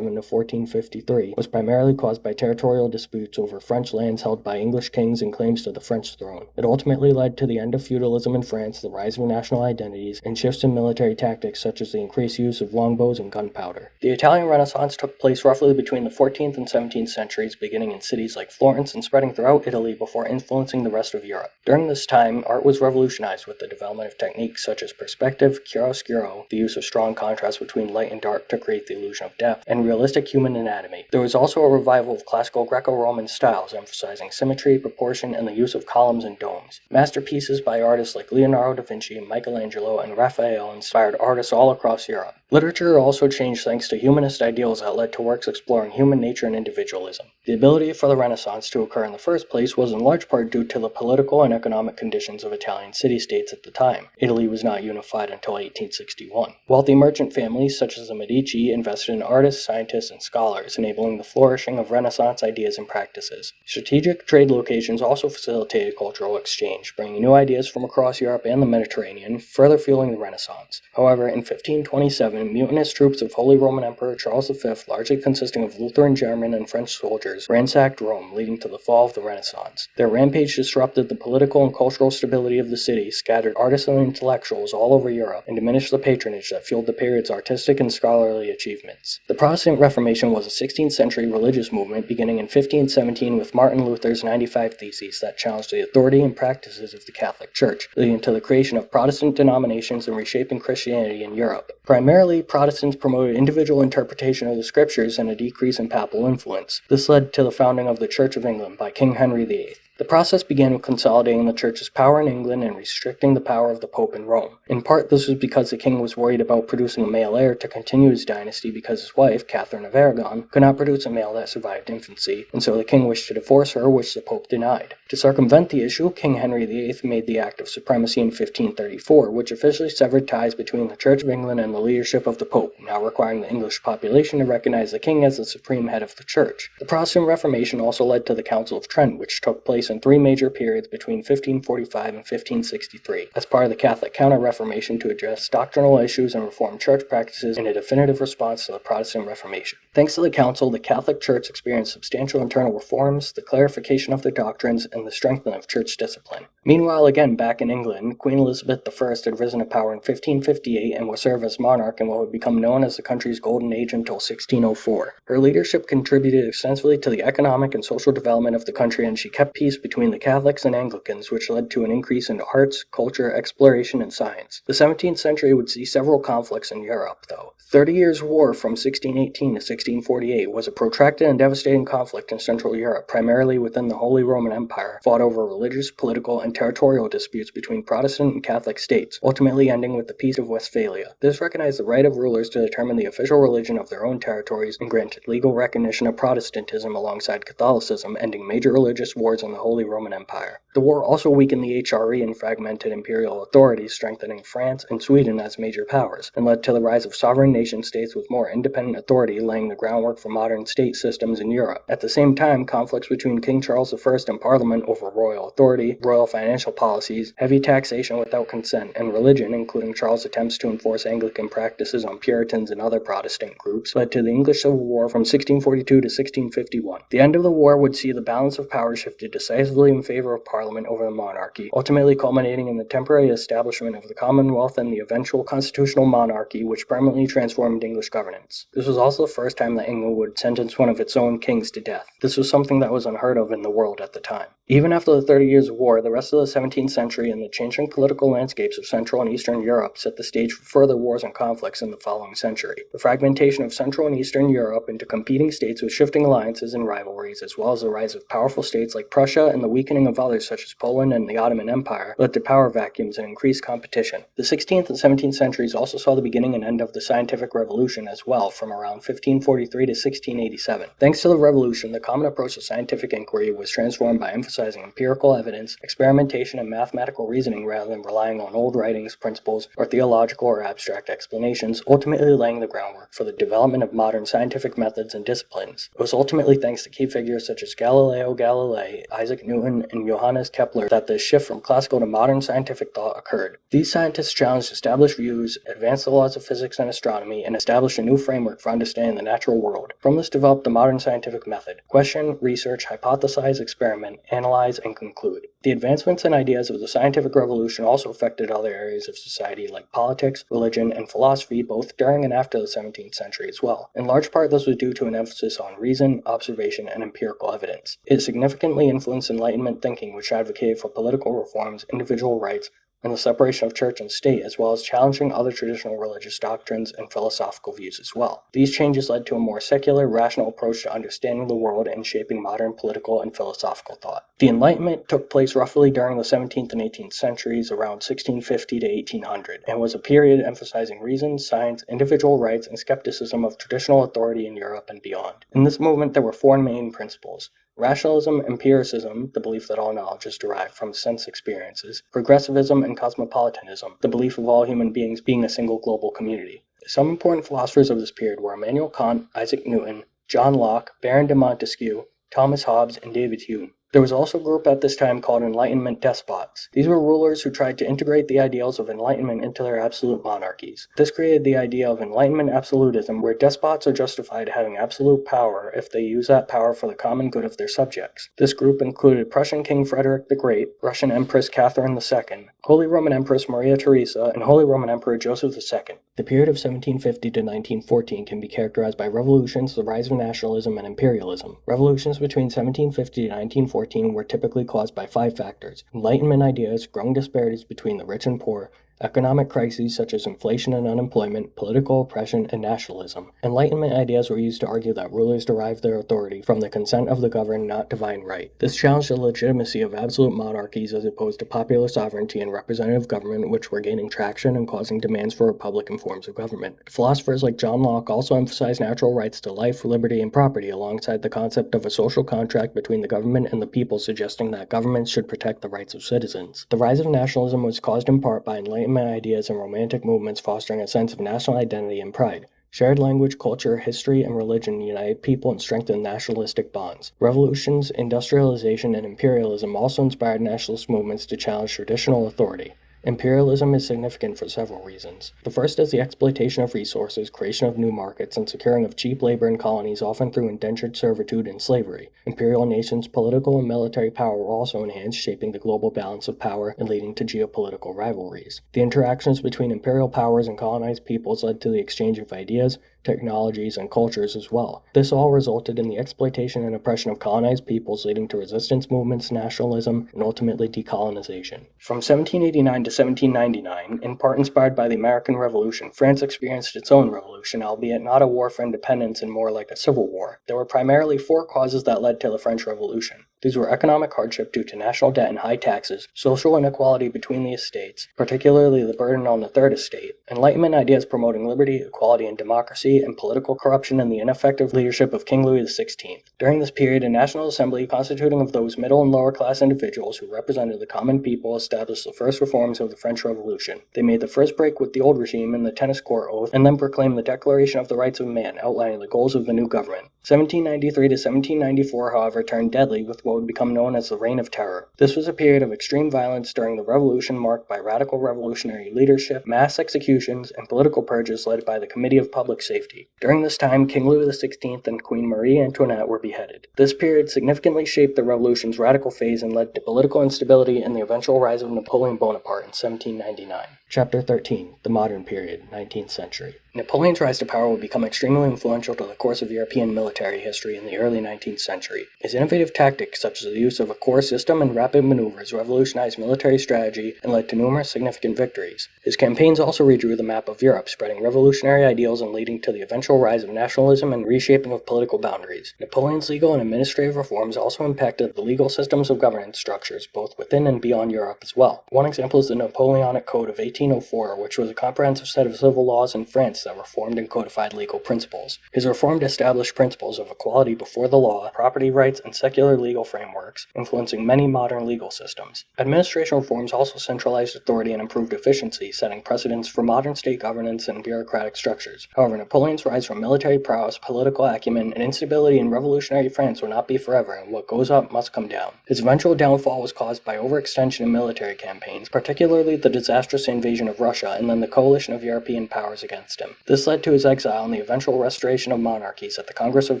to 1453 was primarily caused by territorial disputes over French lands held by English kings and claims to the French throne. It ultimately led to the end of feudalism in France, the rise of national identities, and shifts in military tactics such as the increased use of longbows and gunpowder. The Italian Renaissance took place roughly between the 14th and 17th centuries, beginning in cities like Florence and spreading throughout Italy before influencing the rest of Europe. During this time, art was revolutionized with the development of techniques such as perspective, chiaroscuro, the use of strong contrast between light and dark to create the illusion of depth, and realistic human anatomy. There was also a revival of classical Greco-Roman styles, emphasizing symmetry, proportion, and the use of columns and domes. Masterpieces by artists like Leonardo da Vinci, Michelangelo, and Raphael inspired artists all across Europe. Literature also changed thanks to humanist ideals that led to works exploring human nature and individualism. The ability for the Renaissance to occur in the first place was in large part due to the political and economic conditions of Italian city-states at the time. Italy was not unified until 1861. Wealthy merchant families such as the Medici invested in artists, scientists, and scholars, enabling the flourishing of Renaissance ideas and practices. Strategic trade locations also facilitated cultural exchange, bringing new ideas from across Europe and the Mediterranean, further fueling the Renaissance. However, in 1527, mutinous troops of Holy Roman Emperor Charles V, largely consisting of Lutheran, German, and French soldiers, ransacked Rome, leading to the fall of the Renaissance. Their rampage disrupted the political and cultural stability of the city, scattered artists and intellectuals all over Europe, and diminished the patronage that fueled the period's artistic and scholarly achievements. The Protestant Reformation was a 16th century religious movement beginning in 1517 with Martin Luther's 95 Theses that challenged the authority and practices of the Catholic Church, leading to the creation of Protestant denominations and reshaping Christianity in Europe. Primarily, Protestants promoted individual interpretation of the scriptures and a decrease in papal influence. This led to the founding of the Church of England by King Henry VIII. The process began with consolidating the Church's power in England and restricting the power of the Pope in Rome. In part, this was because the king was worried about producing a male heir to continue his dynasty because his wife, Catherine of Aragon, could not produce a male that survived infancy, and so the king wished to divorce her, which the Pope denied. To circumvent the issue, King Henry VIII made the Act of Supremacy in 1534, which officially severed ties between the Church of England and the leadership of the Pope, now requiring the English population to recognize the king as the supreme head of the Church. The Protestant Reformation also led to the Council of Trent, which took place in three major periods between 1545 and 1563, as part of the Catholic Counter-Reformation to address doctrinal issues and reform church practices in a definitive response to the Protestant Reformation. Thanks to the Council, the Catholic Church experienced substantial internal reforms, the clarification of their doctrines, and the strengthening of church discipline. Meanwhile, again back in England, Queen Elizabeth I had risen to power in 1558 and would serve as monarch in what would become known as the country's Golden Age until 1604. Her leadership contributed extensively to the economic and social development of the country, and she kept peace between the Catholics and Anglicans, which led to an increase in arts, culture, exploration, and science. The 17th century would see several conflicts in Europe, though. 30 Years' War from 1618 to 1648 was a protracted and devastating conflict in Central Europe, primarily within the Holy Roman Empire, fought over religious, political, and territorial disputes between Protestant and Catholic states, ultimately ending with the Peace of Westphalia. This recognized the right of rulers to determine the official religion of their own territories and granted legal recognition of Protestantism alongside Catholicism, ending major religious wars in the Holy Roman Empire. The war also weakened the HRE and fragmented imperial authorities, strengthening France and Sweden as major powers, and led to the rise of sovereign nation-states with more independent authority, laying the groundwork for modern state systems in Europe. At the same time, conflicts between King Charles I and Parliament over royal authority, royal financial policies, heavy taxation without consent, and religion, including Charles' attempts to enforce Anglican practices on Puritans and other Protestant groups, led to the English Civil War from 1642 to 1651. The end of the war would see the balance of power shifted decisively in favor of Parliament over the monarchy, ultimately culminating in the temporary establishment of the Commonwealth and the eventual constitutional monarchy, which permanently transformed English governance. This was also the first time time that England would sentence one of its own kings to death. This was something that was unheard of in the world at the time. Even after the 30 Years of War, the rest of the 17th century and the changing political landscapes of Central and Eastern Europe set the stage for further wars and conflicts in the following century. The fragmentation of Central and Eastern Europe into competing states with shifting alliances and rivalries, as well as the rise of powerful states like Prussia and the weakening of others such as Poland and the Ottoman Empire, led to power vacuums and increased competition. The 16th and 17th centuries also saw the beginning and end of the scientific revolution as well, from around 1543 to 1687. Thanks to the revolution, the common approach to scientific inquiry was transformed by emphasizing empirical evidence, experimentation, and mathematical reasoning rather than relying on old writings, principles, or theological or abstract explanations, ultimately laying the groundwork for the development of modern scientific methods and disciplines. It was ultimately thanks to key figures such as Galileo Galilei, Isaac Newton, and Johannes Kepler that the shift from classical to modern scientific thought occurred. These scientists challenged established views, advanced the laws of physics and astronomy, and established a new framework for understanding the natural world. From this developed the modern scientific method: question, research, hypothesize, experiment, analyze, and conclude. The advancements and ideas of the scientific revolution also affected other areas of society like politics, religion, and philosophy both during and after the 17th century as well. In large part, this was due to an emphasis on reason, observation, and empirical evidence. It significantly influenced Enlightenment thinking, which advocated for political reforms, individual rights, and the separation of church and state, as well as challenging other traditional religious doctrines and philosophical views as well. These changes led to a more secular, rational approach to understanding the world and shaping modern political and philosophical thought. The Enlightenment took place roughly during the 17th and 18th centuries, around 1650 to 1800, and was a period emphasizing reason, science, individual rights, and skepticism of traditional authority in Europe and beyond. In this movement, there were four main principles: rationalism, empiricism, the belief that all knowledge is derived from sense experiences; progressivism and cosmopolitanism, the belief of all human beings being a single global community. Some important philosophers of this period were Immanuel Kant, Isaac Newton, John Locke, Baron de Montesquieu, Thomas Hobbes, and David Hume. There was also a group at this time called Enlightenment despots. These were rulers who tried to integrate the ideals of Enlightenment into their absolute monarchies. This created the idea of Enlightenment absolutism, where despots are justified having absolute power if they use that power for the common good of their subjects. This group included Prussian King Frederick the Great, Russian Empress Catherine II, Holy Roman Empress Maria Theresa, and Holy Roman Emperor Joseph II. The period of 1750 to 1914 can be characterized by revolutions, the rise of nationalism, and imperialism. Revolutions between 1750 to 1914 were typically caused by five factors: Enlightenment ideas, growing disparities between the rich and poor, economic crises such as inflation and unemployment, political oppression, and nationalism. Enlightenment ideas were used to argue that rulers derive their authority from the consent of the governed, not divine right. This challenged the legitimacy of absolute monarchies as opposed to popular sovereignty and representative government, which were gaining traction and causing demands for republican forms of government. Philosophers like John Locke also emphasized natural rights to life, liberty, and property alongside the concept of a social contract between the government and the people, suggesting that governments should protect the rights of citizens. The rise of nationalism was caused in part by Enlightenment ideas and romantic movements fostering a sense of national identity and pride. Shared language, culture, history, and religion united people and strengthened nationalistic bonds. Revolutions, industrialization, and imperialism also inspired nationalist movements to challenge traditional authority. Imperialism is significant for several reasons. The first is the exploitation of resources, creation of new markets, and securing of cheap labor in colonies, often through indentured servitude and slavery. Imperial nations' political and military power were also enhanced, shaping the global balance of power and leading to geopolitical rivalries. The interactions between imperial powers and colonized peoples led to the exchange of ideas, technologies, and cultures as well. This all resulted in the exploitation and oppression of colonized peoples, leading to resistance movements, nationalism, and ultimately decolonization. From 1789 to 1799, in part inspired by the American Revolution, France experienced its own revolution, albeit not a war for independence and more like a civil war. There were primarily four causes that led to the French Revolution. These were economic hardship due to national debt and high taxes, social inequality between the estates, particularly the burden on the Third Estate, Enlightenment ideas promoting liberty, equality, and democracy, and political corruption and the ineffective leadership of King Louis XVI. During this period, a National Assembly constituting of those middle and lower class individuals who represented the common people established the first reforms of the French Revolution. They made the first break with the old regime in the Tennis Court Oath, and then proclaimed the Declaration of the Rights of Man, outlining the goals of the new government. 1793 to 1794, however, turned deadly with what would become known as the Reign of Terror. This was a period of extreme violence during the Revolution marked by radical revolutionary leadership, mass executions, and political purges led by the Committee of Public Safety. During this time, King Louis XVI and Queen Marie Antoinette were beheaded. This period significantly shaped the revolution's radical phase and led to political instability and the eventual rise of Napoleon Bonaparte in 1799. Chapter 13. The Modern Period, 19th Century. Napoleon's rise to power would become extremely influential to the course of European military history in the early 19th century. His innovative tactics, such as the use of a corps system and rapid maneuvers, revolutionized military strategy and led to numerous significant victories. His campaigns also redrew the map of Europe, spreading revolutionary ideals and leading to the eventual rise of nationalism and reshaping of political boundaries. Napoleon's legal and administrative reforms also impacted the legal systems of governance structures, both within and beyond Europe as well. One example is the Napoleonic Code of 1804, which was a comprehensive set of civil laws in France that reformed and codified legal principles. His reform established principles of equality before the law, property rights, and secular legal frameworks, influencing many modern legal systems. Administration reforms also centralized authority and improved efficiency, setting precedents for modern state governance and bureaucratic structures. However, Napoleon's rise from military prowess, political acumen, and instability in revolutionary France would not be forever, and what goes up must come down. His eventual downfall was caused by overextension in military campaigns, particularly the disastrous invasion of Russia and then the coalition of European powers against him. This led to his exile and the eventual restoration of monarchies at the Congress of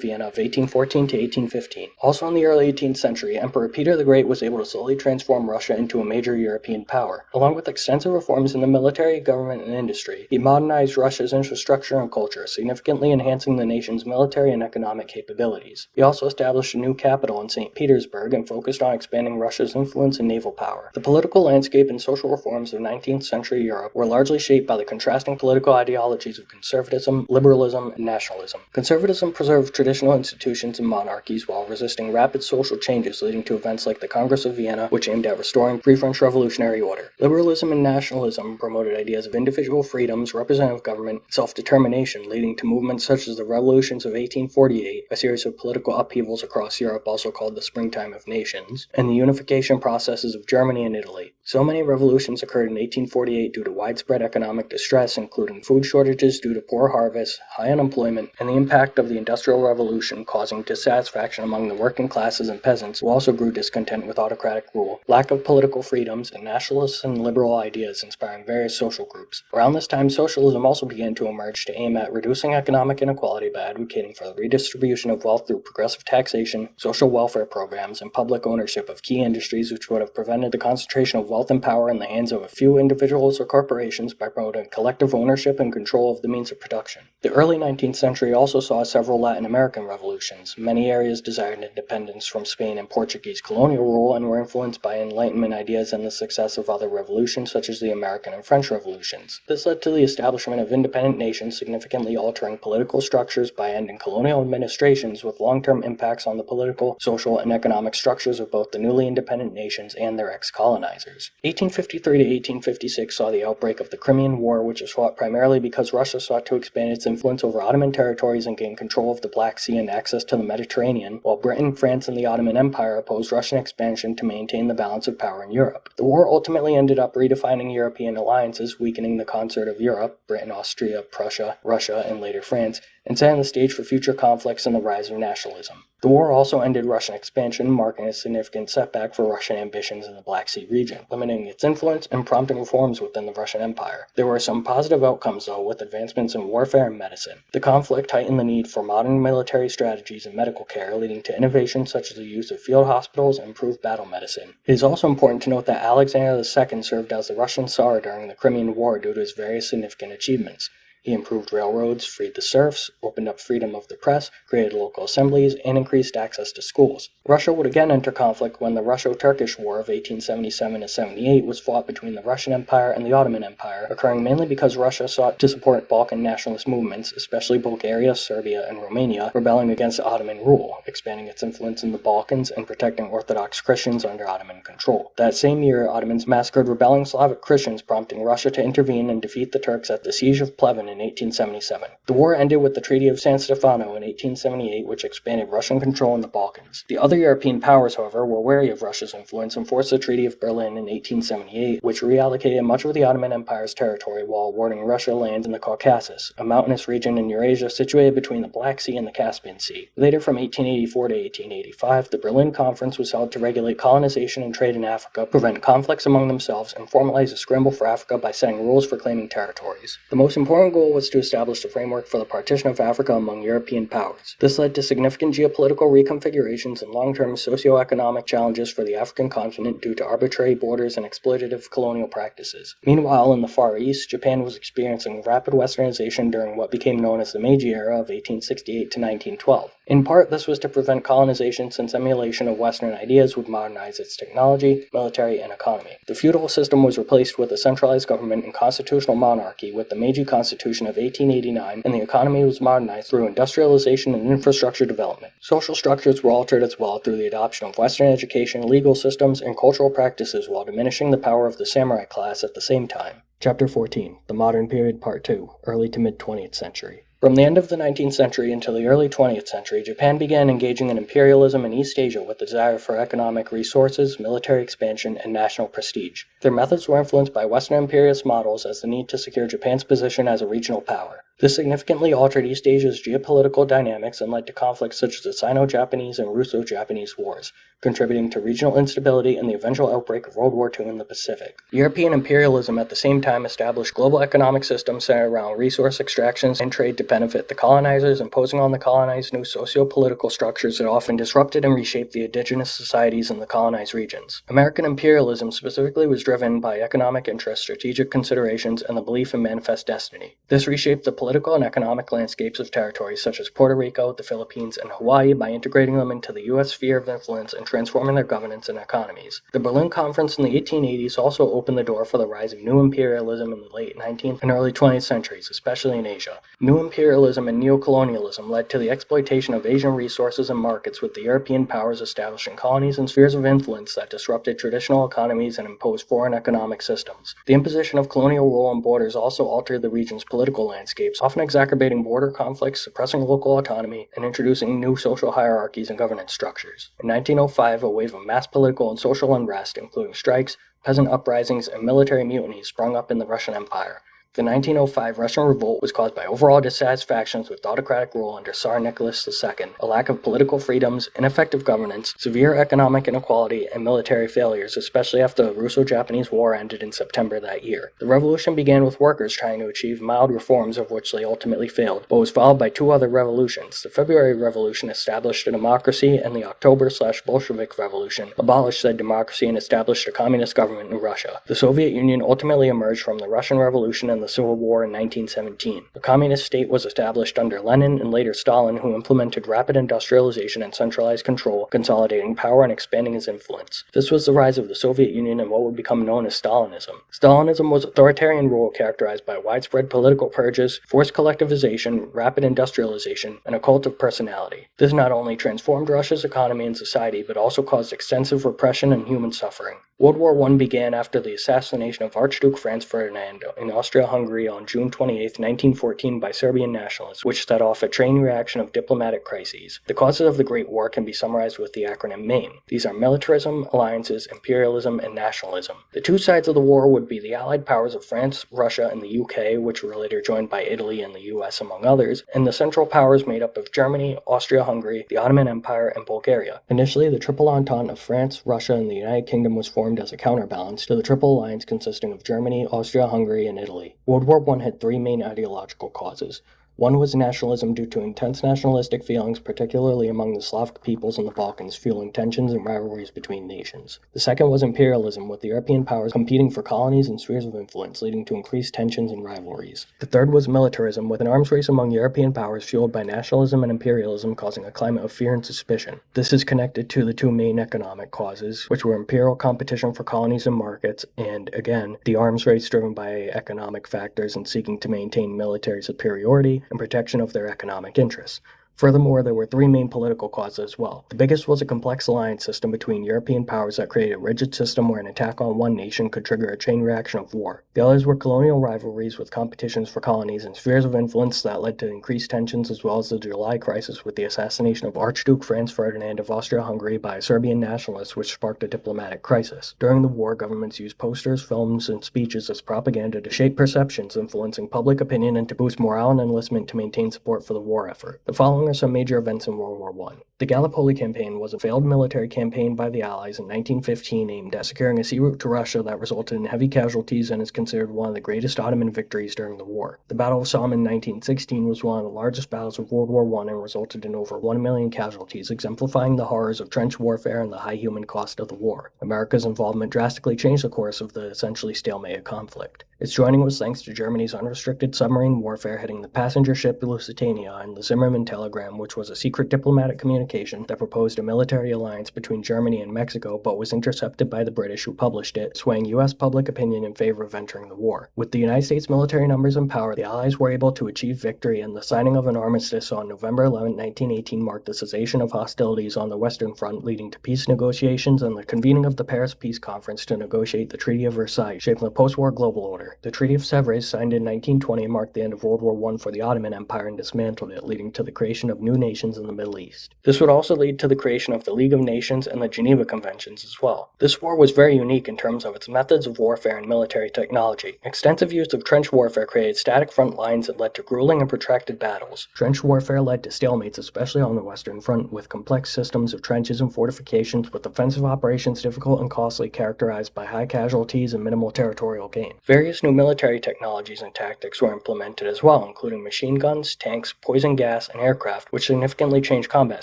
Vienna of 1814 to 1815. Also in the early 18th century, Emperor Peter the Great was able to slowly transform Russia into a major European power. Along with extensive reforms in the military, government, and industry, he modernized Russia's infrastructure and culture, significantly enhancing the nation's military and economic capabilities. He also established a new capital in St. Petersburg and focused on expanding Russia's influence and naval power. The political landscape and social reforms of 19th century Europe were largely shaped by the contrasting political ideologies of conservatism, liberalism, and nationalism. Conservatism preserved traditional institutions and monarchies while resisting rapid social changes leading to events like the Congress of Vienna, which aimed at restoring pre-French revolutionary order. Liberalism and nationalism promoted ideas of individual freedoms, representative government, and self-determination, leading to movements such as the revolutions of 1848, a series of political upheavals across Europe also called the Springtime of Nations, and the unification processes of Germany and Italy. So many revolutions occurred in 1848 due to widespread economic distress, including food shortages due to poor harvests, high unemployment, and the impact of the Industrial Revolution causing dissatisfaction among the working classes and peasants, who also grew discontent with autocratic rule, lack of political freedoms, and nationalist and liberal ideas inspiring various social groups. Around this time, socialism also began to emerge to aim at reducing economic inequality by advocating for the redistribution of wealth through progressive taxation, social welfare programs, and public ownership of key industries, which would have prevented the concentration of wealth and power in the hands of a few individuals or corporations by promoting collective ownership and control of the means of production. The early 19th century also saw several Latin American revolutions. Many areas desired independence from Spain and Portuguese colonial rule and were influenced by Enlightenment ideas and the success of other revolutions such as the American and French revolutions. This led to the establishment of independent nations, significantly altering political structures by ending colonial administrations with long-term impacts on the political, social, and economic structures of both the newly independent nations and their ex-colonizers. 1853 to 1856 saw the outbreak of the Crimean War, which was fought primarily because Russia sought to expand its influence over Ottoman territories and gain control of the Black Sea and access to the Mediterranean, while Britain, France, and the Ottoman Empire opposed Russian expansion to maintain the balance of power in Europe. The war ultimately ended up redefining European alliances, weakening the concert of Europe, Britain, Austria, Prussia, Russia, and later France, and setting the stage for future conflicts and the rise of nationalism. The war also ended Russian expansion, marking a significant setback for Russian ambitions in the Black Sea region, limiting its influence and prompting reforms within the Russian Empire. There were some positive outcomes, though, with advancements in warfare and medicine. The conflict heightened the need for modern military strategies and medical care, leading to innovations such as the use of field hospitals and improved battle medicine. It is also important to note that Alexander II served as the Russian Tsar during the Crimean War due to his various significant achievements. He improved railroads, freed the serfs, opened up freedom of the press, created local assemblies, and increased access to schools. Russia would again enter conflict when the Russo-Turkish War of 1877-78 was fought between the Russian Empire and the Ottoman Empire, occurring mainly because Russia sought to support Balkan nationalist movements, especially Bulgaria, Serbia, and Romania, rebelling against Ottoman rule, expanding its influence in the Balkans and protecting Orthodox Christians under Ottoman control. That same year, Ottomans massacred rebelling Slavic Christians, prompting Russia to intervene and defeat the Turks at the Siege of Pleven in 1877. The war ended with the Treaty of San Stefano in 1878, which expanded Russian control in the Balkans. The other European powers, however, were wary of Russia's influence and forced the Treaty of Berlin in 1878, which reallocated much of the Ottoman Empire's territory while awarding Russia lands in the Caucasus, a mountainous region in Eurasia situated between the Black Sea and the Caspian Sea. Later, from 1884 to 1885, the Berlin Conference was held to regulate colonization and trade in Africa, prevent conflicts among themselves, and formalize a scramble for Africa by setting rules for claiming territories. The most important goal was to establish a framework for the partition of Africa among European powers. This led to significant geopolitical reconfigurations and long long-term socio-economic challenges for the African continent due to arbitrary borders and exploitative colonial practices. Meanwhile, in the Far East, Japan was experiencing rapid westernization during what became known as the Meiji era of 1868 to 1912. In part, this was to prevent colonization since emulation of Western ideas would modernize its technology, military, and economy. The feudal system was replaced with a centralized government and constitutional monarchy with the Meiji Constitution of 1889, and the economy was modernized through industrialization and infrastructure development. Social structures were altered as well through the adoption of Western education, legal systems, and cultural practices while diminishing the power of the samurai class at the same time. Chapter 14, The Modern Period Part 2, Early to Mid-20th Century. From the end of the 19th century until the early 20th century, Japan began engaging in imperialism in East Asia with the desire for economic resources, military expansion, and national prestige. Their methods were influenced by Western imperialist models as the need to secure Japan's position as a regional power. This significantly altered East Asia's geopolitical dynamics and led to conflicts such as the Sino-Japanese and Russo-Japanese Wars, contributing to regional instability and the eventual outbreak of World War II in the Pacific. European imperialism at the same time established global economic systems centered around resource extractions and trade to benefit the colonizers, imposing on the colonized new socio-political structures that often disrupted and reshaped the indigenous societies in the colonized regions. American imperialism specifically was driven by economic interests, strategic considerations, and the belief in manifest destiny. This reshaped the political and economic landscapes of territories such as Puerto Rico, the Philippines, and Hawaii by integrating them into the U.S. sphere of influence and transforming their governance and economies. The Berlin Conference in the 1880s also opened the door for the rise of new imperialism in the late 19th and early 20th centuries, especially in Asia. New imperialism and neocolonialism led to the exploitation of Asian resources and markets, with the European powers establishing colonies and spheres of influence that disrupted traditional economies and imposed foreign economic systems. The imposition of colonial rule on borders also altered the region's political landscapes, often exacerbating border conflicts, suppressing local autonomy, and introducing new social hierarchies and governance structures. In 1905, a wave of mass political and social unrest, including strikes, peasant uprisings, and military mutinies, sprung up in the Russian Empire. The 1905 Russian revolt was caused by overall dissatisfactions with autocratic rule under Tsar Nicholas II, a lack of political freedoms, ineffective governance, severe economic inequality, and military failures, especially after the Russo-Japanese War ended in September that year. The revolution began with workers trying to achieve mild reforms, of which they ultimately failed, but was followed by two other revolutions. The February Revolution established a democracy, and the October/Bolshevik Revolution abolished said democracy and established a communist government in Russia. The Soviet Union ultimately emerged from the Russian Revolution and the Civil War in 1917. The communist state was established under Lenin and later Stalin, who implemented rapid industrialization and centralized control, consolidating power and expanding his influence. This was the rise of the Soviet Union and what would become known as Stalinism. Stalinism was authoritarian rule characterized by widespread political purges, forced collectivization, rapid industrialization, and a cult of personality. This not only transformed Russia's economy and society, but also caused extensive repression and human suffering. World War I began after the assassination of Archduke Franz Ferdinand in Austria-Hungary on June 28, 1914 by Serbian nationalists, which set off a chain reaction of diplomatic crises. The causes of the Great War can be summarized with the acronym MAIN. These are militarism, alliances, imperialism, and nationalism. The two sides of the war would be the Allied powers of France, Russia, and the UK, which were later joined by Italy and the US, among others, and the Central Powers made up of Germany, Austria-Hungary, the Ottoman Empire, and Bulgaria. Initially, the Triple Entente of France, Russia, and the United Kingdom was formed as a counterbalance to the Triple Alliance consisting of Germany, Austria-Hungary, and Italy. World War I had three main ideological causes. One was nationalism due to intense nationalistic feelings, particularly among the Slavic peoples in the Balkans, fueling tensions and rivalries between nations. The second was imperialism, with the European powers competing for colonies and spheres of influence, leading to increased tensions and rivalries. The third was militarism, with an arms race among European powers fueled by nationalism and imperialism, causing a climate of fear and suspicion. This is connected to the two main economic causes, which were imperial competition for colonies and markets, and, again, the arms race driven by economic factors and seeking to maintain military superiority and protection of their economic interests. Furthermore, there were three main political causes as well. The biggest was a complex alliance system between European powers that created a rigid system where an attack on one nation could trigger a chain reaction of war. The others were colonial rivalries with competitions for colonies and spheres of influence that led to increased tensions, as well as the July crisis with the assassination of Archduke Franz Ferdinand of Austria-Hungary by Serbian nationalists, which sparked a diplomatic crisis. During the war, governments used posters, films, and speeches as propaganda to shape perceptions, influencing public opinion and to boost morale and enlistment to maintain support for the war effort. The following are some major events in World War I. The Gallipoli campaign was a failed military campaign by the Allies in 1915 aimed at securing a sea route to Russia that resulted in heavy casualties and is considered one of the greatest Ottoman victories during the war. The Battle of Somme in 1916 was one of the largest battles of World War I and resulted in over 1 million casualties, exemplifying the horrors of trench warfare and the high human cost of the war. America's involvement drastically changed the course of the essentially stalemated conflict. Its joining was thanks to Germany's unrestricted submarine warfare hitting the passenger ship Lusitania and the Zimmermann telegram, which was a secret diplomatic communication that proposed a military alliance between Germany and Mexico but was intercepted by the British who published it, swaying U.S. public opinion in favor of entering the war. With the United States military numbers in power, the Allies were able to achieve victory, and the signing of an armistice on November 11, 1918 marked the cessation of hostilities on the Western Front, leading to peace negotiations and the convening of the Paris Peace Conference to negotiate the Treaty of Versailles, shaping the post-war global order. The Treaty of Sèvres, signed in 1920, marked the end of World War I for the Ottoman Empire and dismantled it, leading to the creation of new nations in the Middle East. This would also lead to the creation of the League of Nations and the Geneva Conventions as well. This war was very unique in terms of its methods of warfare and military technology. Extensive use of trench warfare created static front lines that led to grueling and protracted battles. Trench warfare led to stalemates, especially on the Western Front, with complex systems of trenches and fortifications, with offensive operations difficult and costly, characterized by high casualties and minimal territorial gain. Various new military technologies and tactics were implemented as well, including machine guns, tanks, poison gas, and aircraft, which significantly changed combat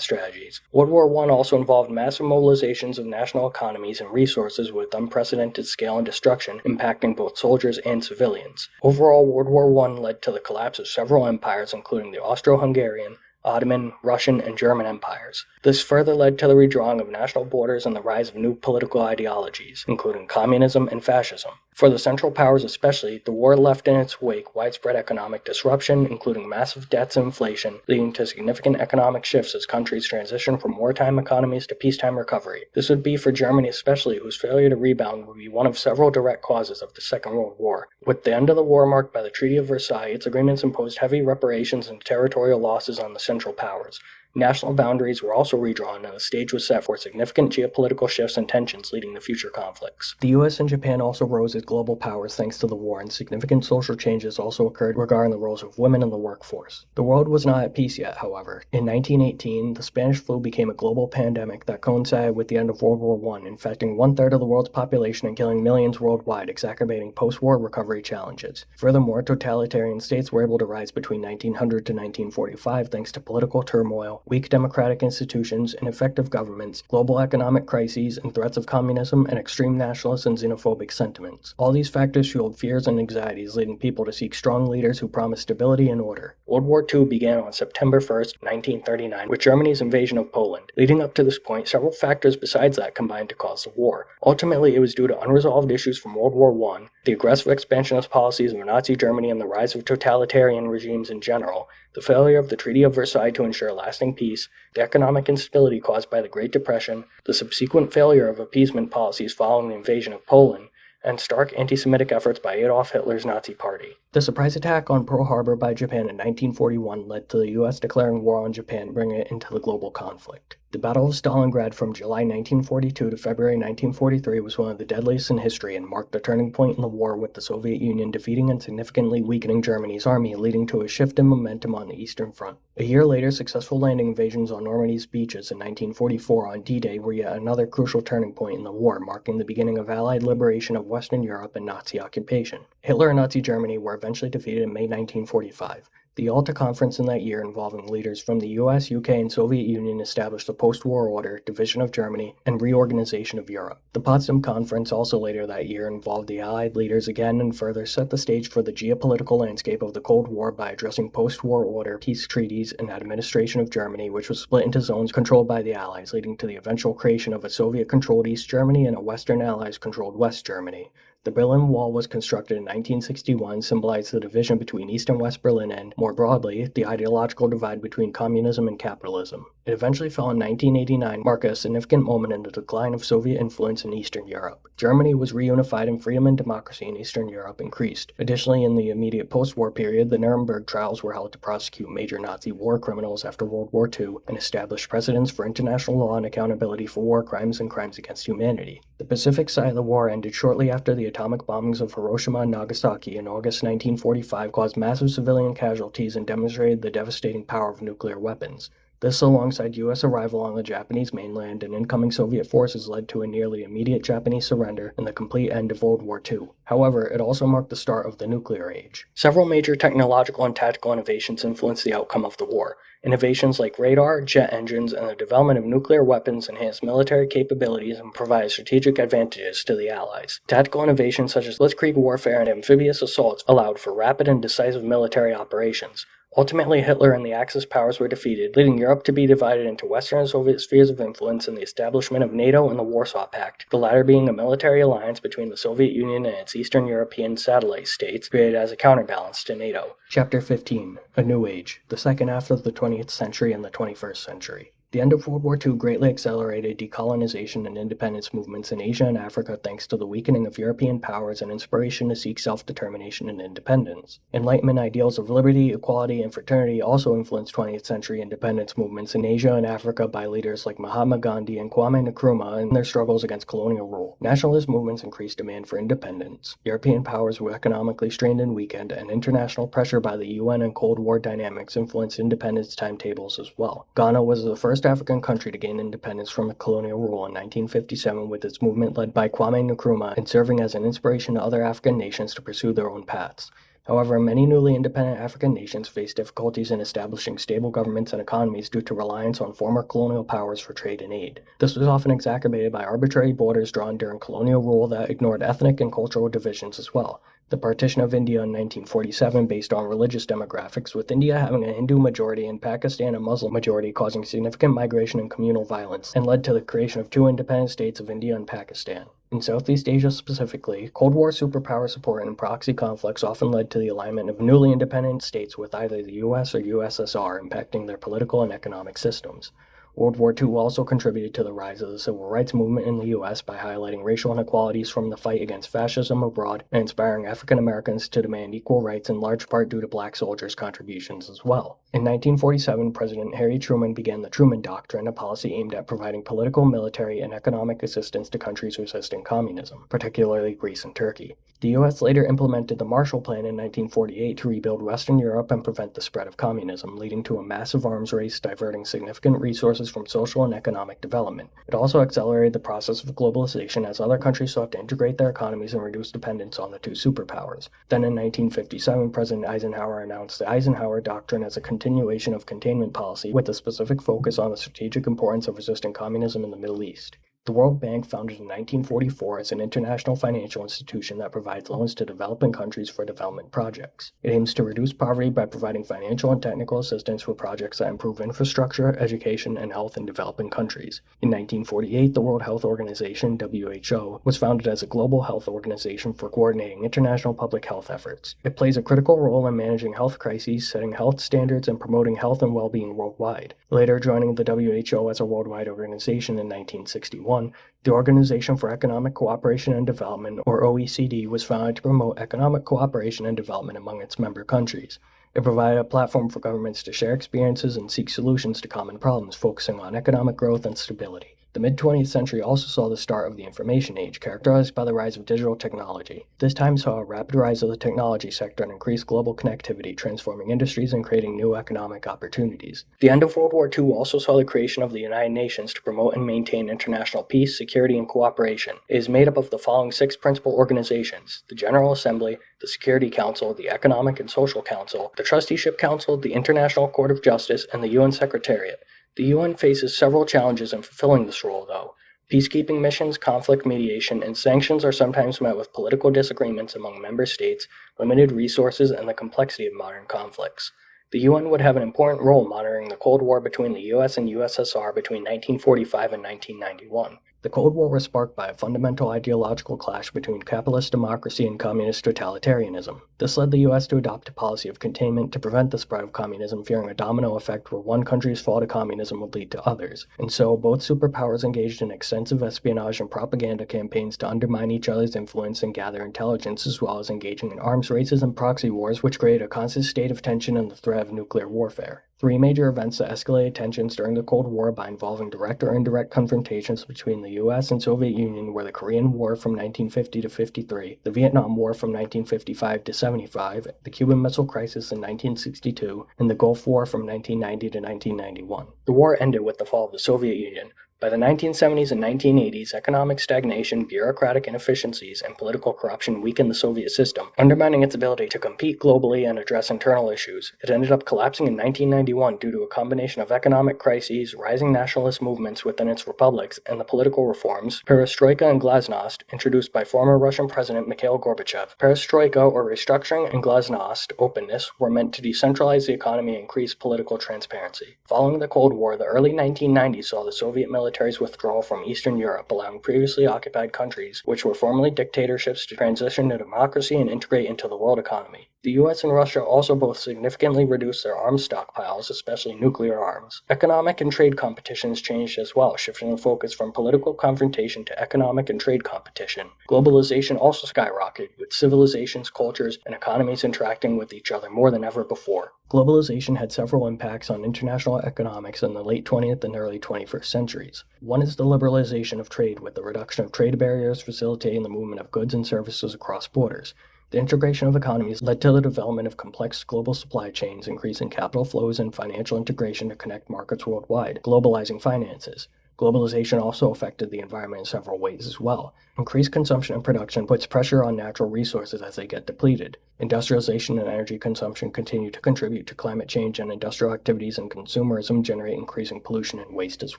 strategies. World War I also involved massive mobilizations of national economies and resources with unprecedented scale and destruction, impacting both soldiers and civilians. Overall, World War I led to the collapse of several empires, including the Austro-Hungarian, Ottoman, Russian, and German empires. This further led to the redrawing of national borders and the rise of new political ideologies, including communism and fascism. For the Central Powers especially, the war left in its wake widespread economic disruption, including massive debts and inflation, leading to significant economic shifts as countries transitioned from wartime economies to peacetime recovery. This would be for Germany especially, whose failure to rebound would be one of several direct causes of the Second World War. With the end of the war marked by the Treaty of Versailles, its agreements imposed heavy reparations and territorial losses on the Central Powers. National boundaries were also redrawn, and the stage was set for significant geopolitical shifts and tensions leading to future conflicts. The US and Japan also rose as global powers thanks to the war, and significant social changes also occurred regarding the roles of women in the workforce. The world was not at peace yet, however. In 1918, the Spanish flu became a global pandemic that coincided with the end of World War I, infecting one-third of the world's population and killing millions worldwide, exacerbating post-war recovery challenges. Furthermore, totalitarian states were able to rise between 1900 to 1945 thanks to political turmoil, weak democratic institutions, ineffective governments, global economic crises, and threats of communism and extreme nationalist and xenophobic sentiments. All these factors fueled fears and anxieties, leading people to seek strong leaders who promised stability and order. World War II began on September 1, 1939, with Germany's invasion of Poland. Leading up to this point, several factors besides that combined to cause the war. Ultimately, it was due to unresolved issues from World War I, the aggressive expansionist policies of Nazi Germany and the rise of totalitarian regimes in general, the failure of the Treaty of Versailles to ensure lasting peace, the economic instability caused by the Great Depression, the subsequent failure of appeasement policies following the invasion of Poland, and stark anti-Semitic efforts by Adolf Hitler's Nazi Party. The surprise attack on Pearl Harbor by Japan in 1941 led to the U.S. declaring war on Japan, bringing it into the global conflict. The Battle of Stalingrad from July 1942 to February 1943 was one of the deadliest in history and marked a turning point in the war, with the Soviet Union defeating and significantly weakening Germany's army, leading to a shift in momentum on the Eastern Front. A year later, successful landing invasions on Normandy's beaches in 1944 on D-Day were yet another crucial turning point in the war, marking the beginning of Allied liberation of Western Europe and Nazi occupation. Hitler and Nazi Germany were eventually defeated in May 1945. The Yalta Conference in that year, involving leaders from the US, UK, and Soviet Union, established the post-war order, division of Germany, and reorganization of Europe. The Potsdam Conference, also later that year, involved the Allied leaders again and further set the stage for the geopolitical landscape of the Cold War by addressing post-war order, peace treaties, and administration of Germany, which was split into zones controlled by the Allies, leading to the eventual creation of a Soviet-controlled East Germany and a Western Allies-controlled West Germany. The Berlin Wall was constructed in 1961, symbolized the division between East and West Berlin and, more broadly, the ideological divide between communism and capitalism. It eventually fell in 1989, marking a significant moment in the decline of Soviet influence in Eastern Europe. Germany was reunified and freedom and democracy in Eastern Europe increased. Additionally, in the immediate post-war period, the Nuremberg trials were held to prosecute major Nazi war criminals after World War II and establish precedents for international law and accountability for war crimes and crimes against humanity. The Pacific side of the war ended shortly after the atomic bombings of Hiroshima and Nagasaki in August 1945 caused massive civilian casualties and demonstrated the devastating power of nuclear weapons. This, alongside U.S. arrival on the Japanese mainland and incoming Soviet forces, led to a nearly immediate Japanese surrender and the complete end of World War II. However, it also marked the start of the nuclear age. Several major technological and tactical innovations influenced the outcome of the war. Innovations like radar, jet engines, and the development of nuclear weapons enhanced military capabilities and provided strategic advantages to the Allies. Tactical innovations such as blitzkrieg warfare and amphibious assaults allowed for rapid and decisive military operations. Ultimately, Hitler and the Axis powers were defeated, leading Europe to be divided into Western and Soviet spheres of influence and the establishment of NATO and the Warsaw Pact, the latter being a military alliance between the Soviet Union and its Eastern European satellite states, created as a counterbalance to NATO. Chapter 15. A New Age, the second half of the 20th century and the 21st century. The end of World War II greatly accelerated decolonization and independence movements in Asia and Africa thanks to the weakening of European powers and inspiration to seek self-determination and independence. Enlightenment ideals of liberty, equality, and fraternity also influenced 20th century independence movements in Asia and Africa by leaders like Mahatma Gandhi and Kwame Nkrumah in their struggles against colonial rule. Nationalist movements increased demand for independence. European powers were economically strained and weakened, and international pressure by the UN and Cold War dynamics influenced independence timetables as well. Ghana was the first African country to gain independence from colonial rule in 1957, with its movement led by Kwame Nkrumah and serving as an inspiration to other African nations to pursue their own paths. However, many newly independent African nations faced difficulties in establishing stable governments and economies due to reliance on former colonial powers for trade and aid. This was often exacerbated by arbitrary borders drawn during colonial rule that ignored ethnic and cultural divisions as well. The partition of India in 1947 based on religious demographics, with India having a Hindu majority and Pakistan a Muslim majority, causing significant migration and communal violence, and led to the creation of two independent states of India and Pakistan. In Southeast Asia specifically, Cold War superpower support and proxy conflicts often led to the alignment of newly independent states with either the US or USSR, impacting their political and economic systems. World War II also contributed to the rise of the civil rights movement in the U.S. by highlighting racial inequalities from the fight against fascism abroad and inspiring African Americans to demand equal rights, in large part due to black soldiers' contributions as well. In 1947, President Harry Truman began the Truman Doctrine, a policy aimed at providing political, military, and economic assistance to countries resisting communism, particularly Greece and Turkey. The U.S. later implemented the Marshall Plan in 1948 to rebuild Western Europe and prevent the spread of communism, leading to a massive arms race, diverting significant resources from social and economic development. It also accelerated the process of globalization as other countries sought to integrate their economies and reduce dependence on the two superpowers. Then in 1957, President Eisenhower announced the Eisenhower Doctrine as a continuation of containment policy with a specific focus on the strategic importance of resisting communism in the Middle East. The World Bank, founded in 1944, is an international financial institution that provides loans to developing countries for development projects. It aims to reduce poverty by providing financial and technical assistance for projects that improve infrastructure, education, and health in developing countries. In 1948, the World Health Organization, WHO, was founded as a global health organization for coordinating international public health efforts. It plays a critical role in managing health crises, setting health standards, and promoting health and well-being worldwide. Later joining the WHO as a worldwide organization in 1961, the Organization for Economic Cooperation and Development, or OECD, was founded to promote economic cooperation and development among its member countries. It provided a platform for governments to share experiences and seek solutions to common problems, focusing on economic growth and stability. The mid-20th century also saw the start of the information age, characterized by the rise of digital technology. This time saw a rapid rise of the technology sector and increased global connectivity, transforming industries and creating new economic opportunities. The end of World War II also saw the creation of the United Nations to promote and maintain international peace, security, and cooperation. It is made up of the following 6 principal organizations: the General Assembly, the Security Council, the Economic and Social Council, the Trusteeship Council, the International Court of Justice, and the UN Secretariat. The UN faces several challenges in fulfilling this role, though. Peacekeeping missions, conflict mediation, and sanctions are sometimes met with political disagreements among member states, limited resources, and the complexity of modern conflicts. The UN would have an important role monitoring the Cold War between the US and USSR between 1945 and 1991. The Cold War was sparked by a fundamental ideological clash between capitalist democracy and communist totalitarianism. This led the US to adopt a policy of containment to prevent the spread of communism, fearing a domino effect where one country's fall to communism would lead to others. And so, both superpowers engaged in extensive espionage and propaganda campaigns to undermine each other's influence and gather intelligence, as well as engaging in arms races and proxy wars, which created a constant state of tension and the threat of nuclear warfare. Three major events that escalated tensions during the Cold War by involving direct or indirect confrontations between the US and Soviet Union were the Korean War from 1950 to 53, the Vietnam War from 1955 to 75, the Cuban Missile Crisis in 1962, and the Gulf War from 1990 to 1991. The war ended with the fall of the Soviet Union. By the 1970s and 1980s, economic stagnation, bureaucratic inefficiencies, and political corruption weakened the Soviet system, undermining its ability to compete globally and address internal issues. It ended up collapsing in 1991 due to a combination of economic crises, rising nationalist movements within its republics, and the political reforms, perestroika and glasnost, introduced by former Russian President Mikhail Gorbachev. Perestroika, or restructuring, and glasnost, openness, were meant to decentralize the economy and increase political transparency. Following the Cold War, the early 1990s saw the Soviet military's withdrawal from Eastern Europe, allowing previously occupied countries, which were formerly dictatorships, to transition to democracy and integrate into the world economy. The US and Russia also both significantly reduced their arms stockpiles, especially nuclear arms. Economic and trade competitions changed as well, shifting the focus from political confrontation to economic and trade competition. Globalization also skyrocketed, with civilizations, cultures, and economies interacting with each other more than ever before. Globalization had several impacts on international economics in the late 20th and early 21st centuries. One is the liberalization of trade, with the reduction of trade barriers facilitating the movement of goods and services across borders. The integration of economies led to the development of complex global supply chains, increasing capital flows and financial integration to connect markets worldwide, globalizing finances. Globalization also affected the environment in several ways as well. Increased consumption and production puts pressure on natural resources as they get depleted. Industrialization and energy consumption continue to contribute to climate change, and industrial activities and consumerism generate increasing pollution and waste as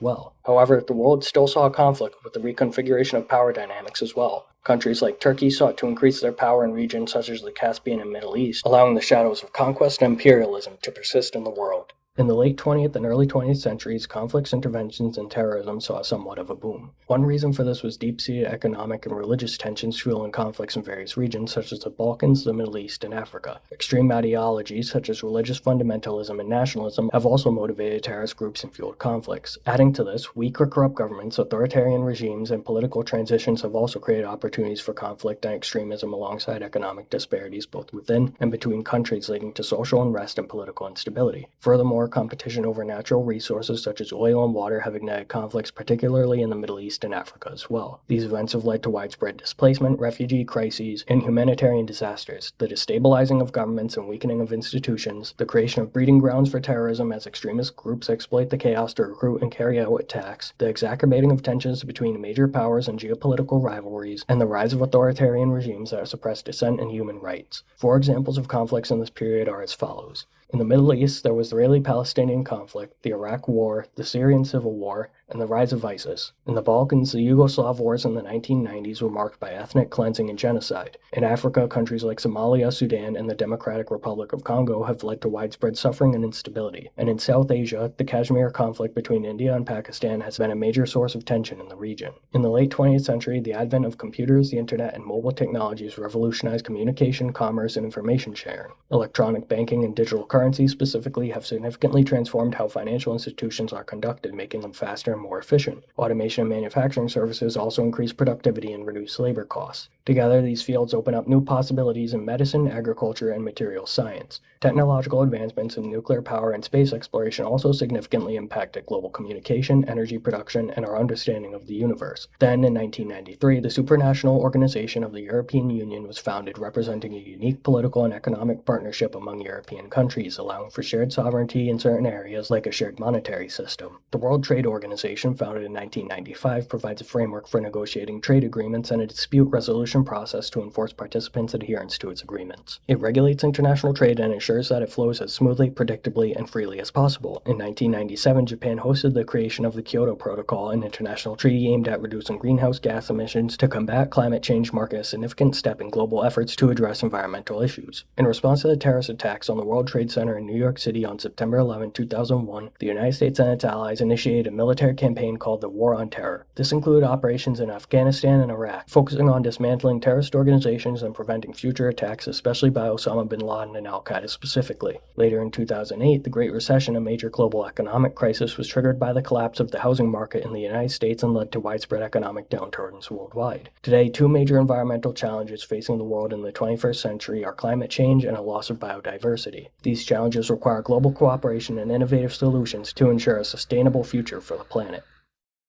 well. However, the world still saw a conflict with the reconfiguration of power dynamics as well. Countries like Turkey sought to increase their power in regions such as the Caspian and Middle East, allowing the shadows of conquest and imperialism to persist in the world. In the late 20th and early 20th centuries, conflicts, interventions, and terrorism saw somewhat of a boom. One reason for this was deep-seated economic and religious tensions fueling conflicts in various regions such as the Balkans, the Middle East, and Africa. Extreme ideologies such as religious fundamentalism and nationalism have also motivated terrorist groups and fueled conflicts. Adding to this, weak or corrupt governments, authoritarian regimes, and political transitions have also created opportunities for conflict and extremism alongside economic disparities both within and between countries, leading to social unrest and political instability. Furthermore, competition over natural resources such as oil and water have ignited conflicts, particularly in the Middle East and Africa as well. These events have led to widespread displacement, refugee crises, and humanitarian disasters, the destabilizing of governments and weakening of institutions, the creation of breeding grounds for terrorism as extremist groups exploit the chaos to recruit and carry out attacks, the exacerbating of tensions between major powers and geopolitical rivalries, and the rise of authoritarian regimes that suppress dissent and human rights. 4 examples of conflicts in this period are as follows. In the Middle East, there was the Israeli-Palestinian conflict, the Iraq War, the Syrian Civil War, and the rise of ISIS. In the Balkans, the Yugoslav wars in the 1990s were marked by ethnic cleansing and genocide. In Africa, countries like Somalia, Sudan, and the Democratic Republic of Congo have led to widespread suffering and instability. And in South Asia, the Kashmir conflict between India and Pakistan has been a major source of tension in the region. In the late 20th century, the advent of computers, the internet, and mobile technologies revolutionized communication, commerce, and information sharing. Electronic banking and digital currency specifically have significantly transformed how financial institutions are conducted, making them faster and more efficient. Automation and manufacturing services also increase productivity and reduce labor costs. Together, these fields open up new possibilities in medicine, agriculture, and materials science. Technological advancements in nuclear power and space exploration also significantly impacted global communication, energy production, and our understanding of the universe. Then, in 1993, the supranational organization of the European Union was founded, representing a unique political and economic partnership among European countries, allowing for shared sovereignty in certain areas like a shared monetary system. The World Trade Organization, founded in 1995, provides a framework for negotiating trade agreements and a dispute resolution process to enforce participants' adherence to its agreements. It regulates international trade and ensures that it flows as smoothly, predictably, and freely as possible. In 1997, Japan hosted the creation of the Kyoto Protocol, an international treaty aimed at reducing greenhouse gas emissions to combat climate change, marking a significant step in global efforts to address environmental issues. In response to the terrorist attacks on the World Trade Center in New York City on September 11, 2001, the United States and its allies initiated a military campaign called the War on Terror. This included operations in Afghanistan and Iraq, focusing on dismantling stifling terrorist organizations and preventing future attacks, especially by Osama bin Laden and al-Qaeda specifically. Later in 2008, the Great Recession, a major global economic crisis, was triggered by the collapse of the housing market in the United States and led to widespread economic downturns worldwide. Today, two major environmental challenges facing the world in the 21st century are climate change and a loss of biodiversity. These challenges require global cooperation and innovative solutions to ensure a sustainable future for the planet.